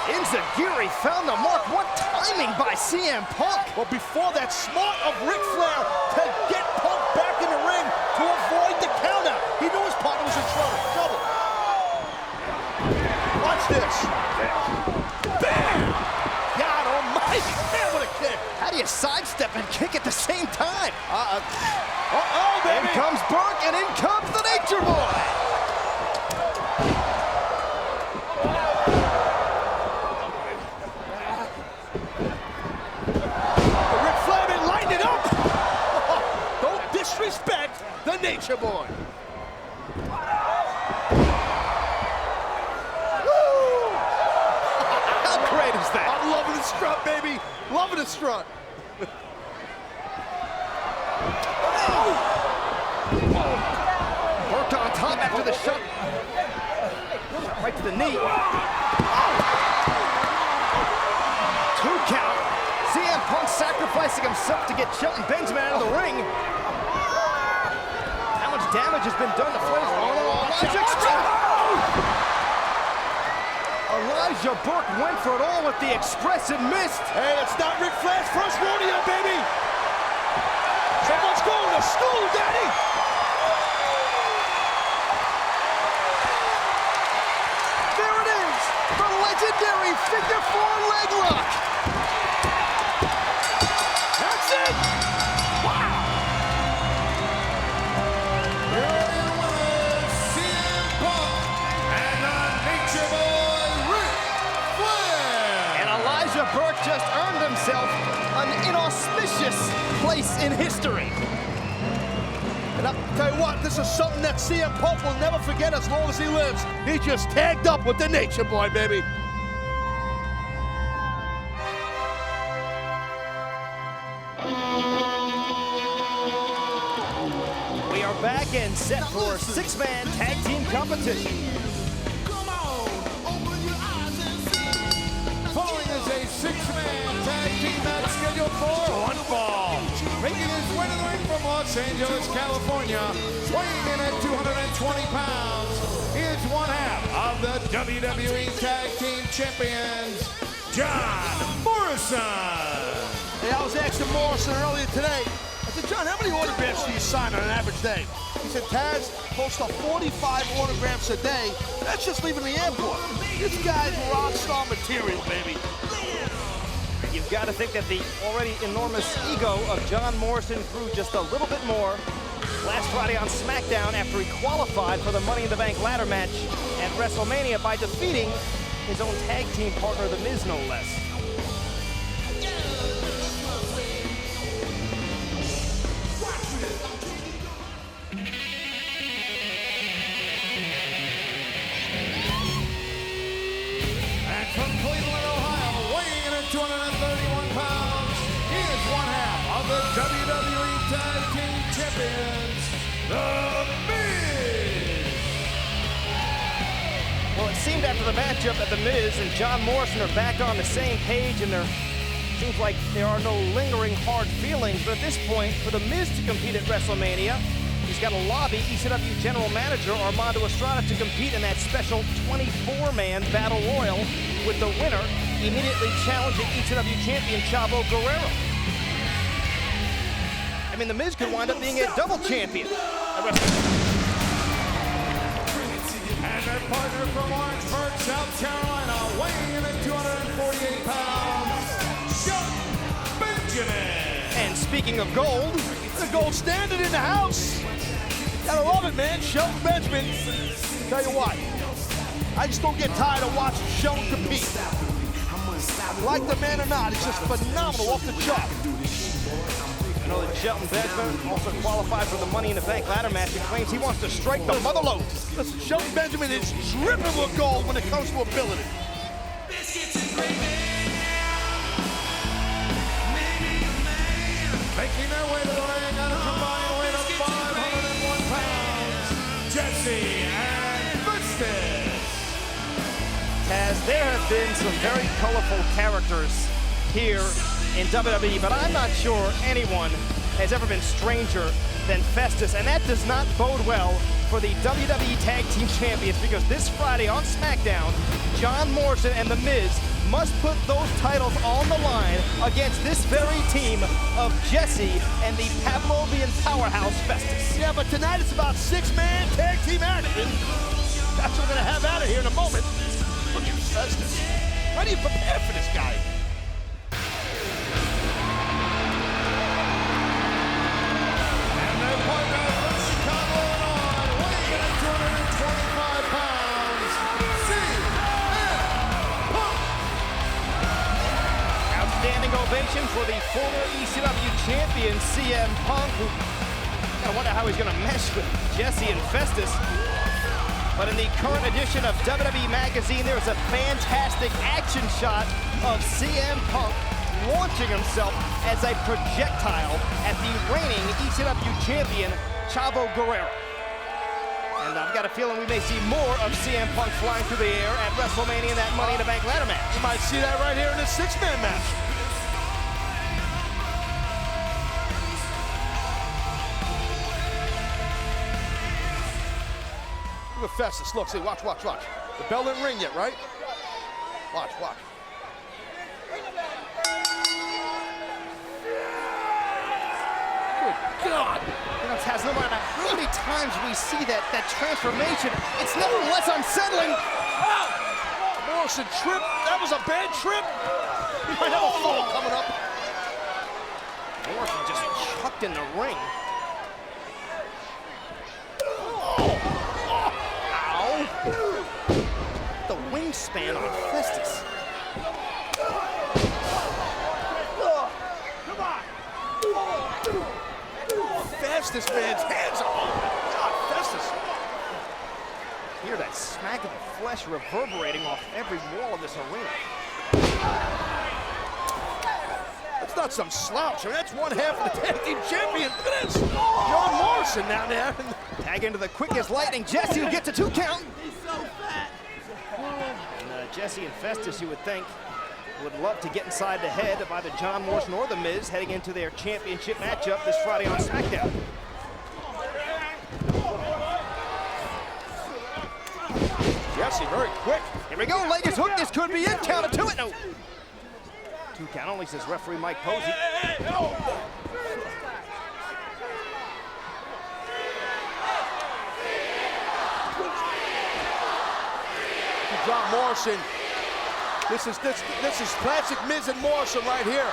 Enziguri found the mark. What timing by CM Punk. Well, before that, smart of Ric Flair to get Punk back in the ring to avoid the counter. He knew his partner was in trouble. Watch this. Bam! God almighty. Man, what a kick. How do you sidestep and kick at the same time? Uh-oh, baby. In comes Burke and in comes the Nature Boy. Ric Flair lightened it up. Don't disrespect the Nature Boy. How great is that? I'm loving the strut, baby. Loving the strut. Burke on top after the shot. Right to the knee. 2 count. CM Punk sacrificing himself to get Shelton Benjamin out of the ring. How much damage has been done to Flair's Elijah Burke went for it all with the Express and missed. Hey, it's not Ric Flair's first rodeo, baby. Someone's going to school, Daddy. There it is, the legendary figure 4 leg lock. That's it. Wow. Here it is, CM place in history. And I'll tell you what, this is something that CM Punk will never forget as long as he lives. He just tagged up with the Nature Boy, baby. We are back and set for six-man tag team competition. Following is a six-man tag team match scheduled for one fall. Making his way to the ring from Los Angeles, California, weighing in at 220 pounds, is one half of the WWE Tag Team Champions, John Morrison. Hey, I was asking Morrison earlier today. I said, John, how many autographs do you sign on an average day? He said, Taz, close to 45 autographs a day. That's just leaving the airport. This guy's rock star material, baby. You've got to think that the already enormous ego of John Morrison grew just a little bit more last Friday on SmackDown after he qualified for the Money in the Bank ladder match at WrestleMania by defeating his own tag team partner, The Miz, no less. And from Cleveland, Ohio, weighing in at 231 pounds, he is one half of the WWE Tag Team Champions, The Miz. Well, it seemed after the matchup that The Miz and John Morrison are back on the same page, and there seems like there are no lingering hard feelings. But at this point, for The Miz to compete at WrestleMania, he's got to lobby ECW General Manager Armando Estrada to compete in that special 24-man Battle Royal, with the winner immediately challenging ECW Champion Chavo Guerrero. I mean, The Miz could wind up being a double champion at WrestleMania. And their partner from Orangeburg, South Carolina, weighing in at 248 pounds, Shelton Benjamin. And speaking of gold, The gold standard in the house. Gotta love it, man. Shelton Benjamin. Tell you what, I just don't get tired of watching Shelton compete. Like the man or not, he's just phenomenal off the chart. I know that Shelton Benjamin also qualified for the Money in the Bank ladder match and claims he wants to strike the mother load. Listen, Shelton Benjamin is dripping with gold when it comes to ability. Making their way to the ring at a combined weight of 501 pounds, Jesse and Festus. As there have been some very colorful characters here in WWE, but I'm not sure anyone has ever been stranger than Festus, and that does not bode well for the WWE Tag Team Champions, because this Friday on SmackDown, John Morrison and The Miz must put those titles on the line against this very team of Jesse and the Pavlovian powerhouse Festus. Yeah, but tonight it's about six-man tag team action. That's what we're gonna have out of here in a moment. Look at Festus. How do you prepare for this guy? And their partner from Chicago, Illinois, weighing in at 225 pounds, CM Punk. Outstanding ovation for the former ECW champion CM Punk, who I wonder how he's going to mesh with Jesse and Festus. But in the current edition of WWE Magazine, there's a fantastic action shot of CM Punk launching himself as a projectile at the reigning ECW champion, Chavo Guerrero. And I've got a feeling we may see more of CM Punk flying through the air at WrestleMania in that Money in the Bank ladder match. You might see that right here in this six-man match. Look at Festus. Look, see, watch. The bell didn't ring yet, right? Watch. Good God! You know, Taz, no matter how many times we see that transformation, it's nevertheless unsettling. Morrison trip. That was a bad trip. He might have a fall coming up. Morrison just chucked in the ring. The wingspan on Festus. Festus, man's hands up. Oh, God, Festus. Hear that smack of the flesh reverberating off every wall of this arena. That's not some slouch. I mean, that's one half of the tag team champion. Look at this. John Morrison down there. Tag into the quickest lightning. Jesse will get to 2 count. He's so fat. And Jesse and Festus, you would think, would love to get inside the head of either John Morrison or The Miz heading into their championship matchup this Friday on SmackDown. Jesse, very quick. Here we go, Lakers hook. This could be it. Count it to it. No. 2 count only, says referee Mike Posey. John Morrison. This is classic Miz and Morrison right here.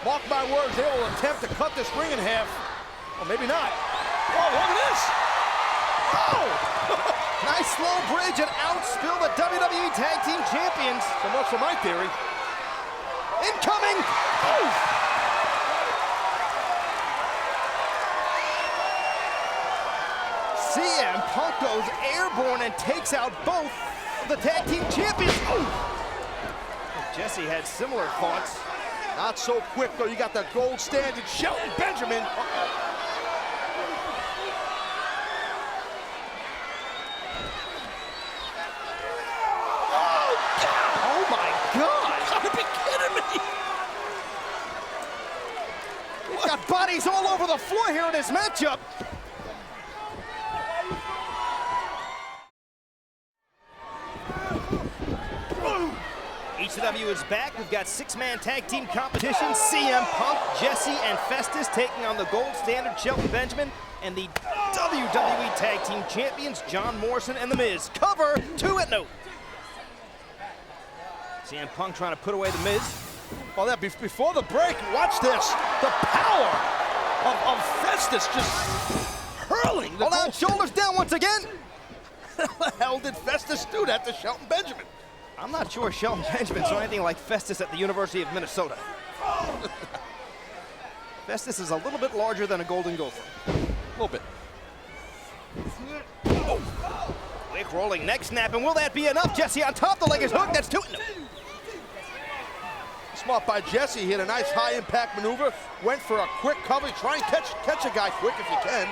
Mark my words, they will attempt to cut this ring in half. Or maybe not. Oh, look at this. Oh! Nice slow bridge and outspill the WWE Tag Team Champions. So much for my theory. Incoming! Oh! CM Punk goes airborne and takes out both of the Tag Team Champions. Oh! Jesse had similar thoughts. Not so quick, though. You got the gold standard Shelton Benjamin. Oh my God! You gotta be kidding me! We've got bodies all over the floor here in this matchup. ECW is back. We've got 6-man tag team competition. CM Punk, Jesse, and Festus taking on the gold standard Shelton Benjamin and the WWE Tag Team Champions John Morrison and The Miz. Cover 2 at no. CM Punk trying to put away The Miz. Well, that before the break, watch this. The power of Festus just hurling. Hold on, shoulders down once again. How the hell did Festus do that to Shelton Benjamin? I'm not sure Shelton Benjamin saw anything like Festus at the University of Minnesota. Festus is a little bit larger than a Golden Gopher. A little bit. Quick rolling neck snap, and will that be enough? Jesse on top, the leg is hooked, that's 2. No. Smart by Jesse. He had a nice high impact maneuver. Went for a quick cover. Try and catch a guy quick if you can.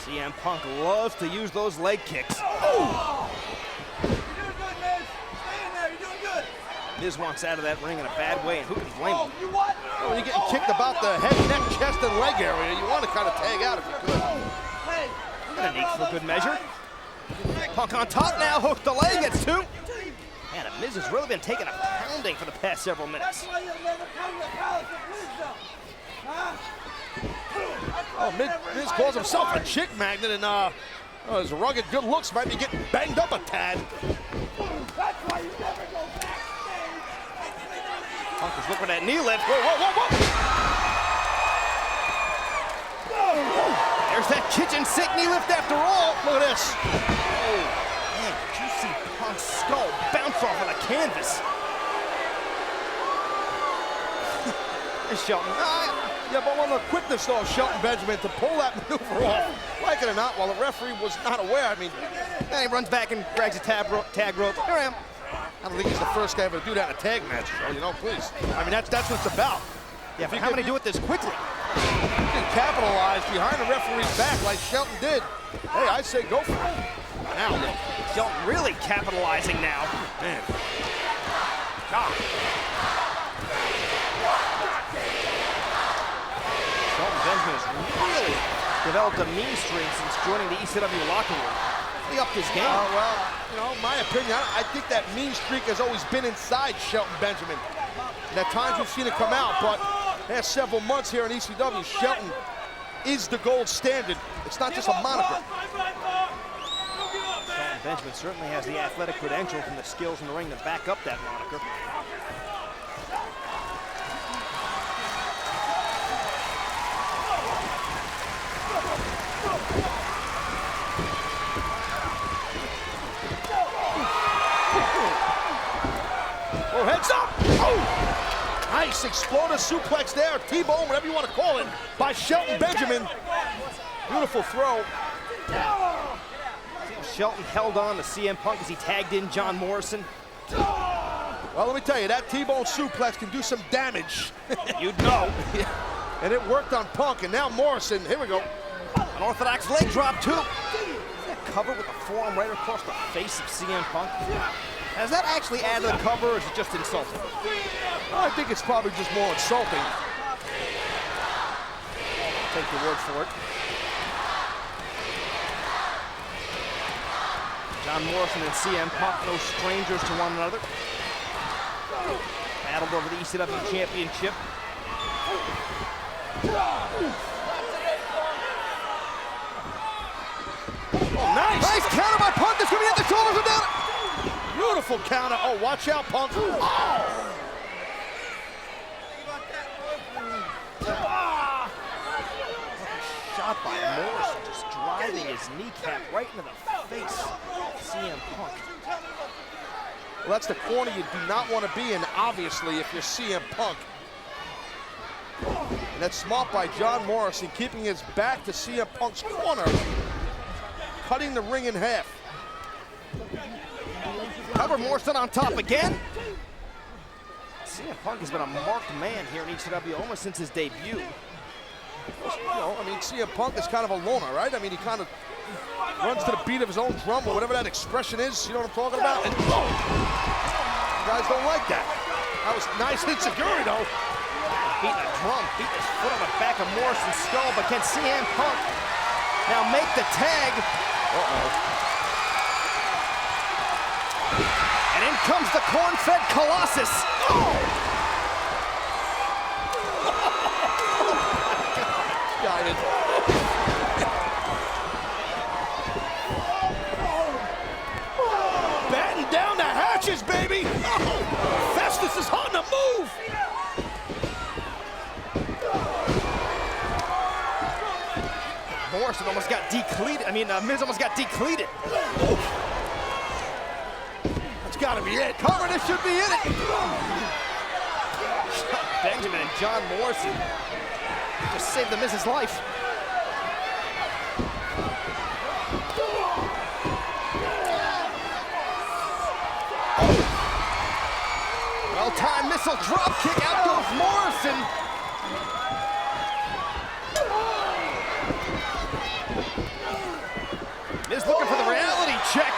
CM Punk loves to use those leg kicks. Oh! You're doing good, Miz. Stay in there. You're doing good. Miz wants out of that ring in a bad way, and who can blame him? You what? When you're getting kicked about the head, neck, chest, and leg area, you want to kind of tag out if you could. Hey. Gonna need for good measure. Punk on top now, hooked the leg, it's 2. Man, Miz has really been taking a pounding for the past several minutes. Why you'll never come to the Palace of Wisdom. Huh? Oh, Miz calls himself a chick magnet, and his rugged good looks might be getting banged up a tad. That's why you never go backstage. Punk is looking for that knee lift. Whoa, whoa, whoa, whoa! There's that kitchen sink knee lift after all. Look at this. Oh, man, did you see Punk's skull bounce off of the canvas? It's Shelton. Yeah, but on the quickness, though, of Shelton Benjamin to pull that maneuver off, like it or not, while the referee was not aware. I mean, And he runs back and drags a tag rope. Here I am. I don't think he's the first guy ever to do that in a tag match, so, you know, please. I mean, that's what it's about. Yeah, but how many do it this quickly? You can capitalize behind the referee's back like Shelton did. Hey, I say go for it. Now, look, Shelton really capitalizing now. Man. God. Shelton Benjamin has really developed a mean streak since joining the ECW locker room. He upped his game. Well, you know, my opinion, I think that mean streak has always been inside Shelton Benjamin. And at times we've seen it come out, but past several months here in ECW, Shelton is the gold standard. It's not just a moniker. Shelton Benjamin certainly has the athletic credentials and the skills in the ring to back up that moniker. Oh, heads up! Oh! Nice Nice explosive suplex there, T-bone, whatever you want to call it, by Shelton Benjamin. Beautiful throw. Shelton held on to CM Punk as he tagged in John Morrison. Well, let me tell you, that T-bone suplex can do some damage. You'd know. And it worked on Punk, and now Morrison, here we go. An orthodox leg drop, too. Is that cover with a forearm right across the face of CM Punk? Has that actually added to the cover, or is it just insulting? I think it's probably just more insulting. Take your word for it. John Morrison and CM Punk, no strangers to one another. Battled over the ECW Championship. Oh, nice counter by Punk. That's going to be at the shoulders and down. Beautiful counter. Oh, watch out, Punk. Oh. Shot by Morrison, just driving his kneecap right into the face of CM Punk. Well, that's the corner you do not want to be in, obviously, if you're CM Punk. And that's smart by John Morrison, keeping his back to CM Punk's corner, cutting the ring in half. Cover Morrison on top again. CM Punk has been a marked man here in ECW almost since his debut. You know, I mean, CM Punk is kind of a loner, right? I mean, he kind of runs to the beat of his own drum, or whatever that expression is. You know what I'm talking about? And guys don't like that. That was nice insecurity, though. Beating a drum, beating his foot on the back of Morrison's skull, but can CM Punk now make the tag? And in comes the corn-fed Colossus. Guided. Batten down the hatches, baby. Oh, Festus is on the move. Morrison almost got decleated. I mean, Miz almost got decleated. That's got to be it. Cover, this should be it. Benjamin and John Morrison just saved the Miz's life. Well-timed missile drop kick. Out goes Morrison. Miz looking for the reality check.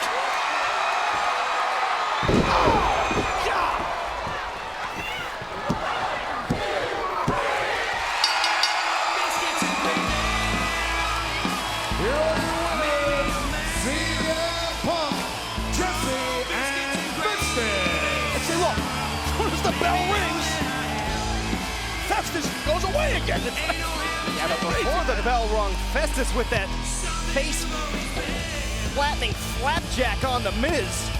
The bell rings. Festus goes away again. Yeah, but before the bell rung, Festus with that face flattening flapjack on the Miz.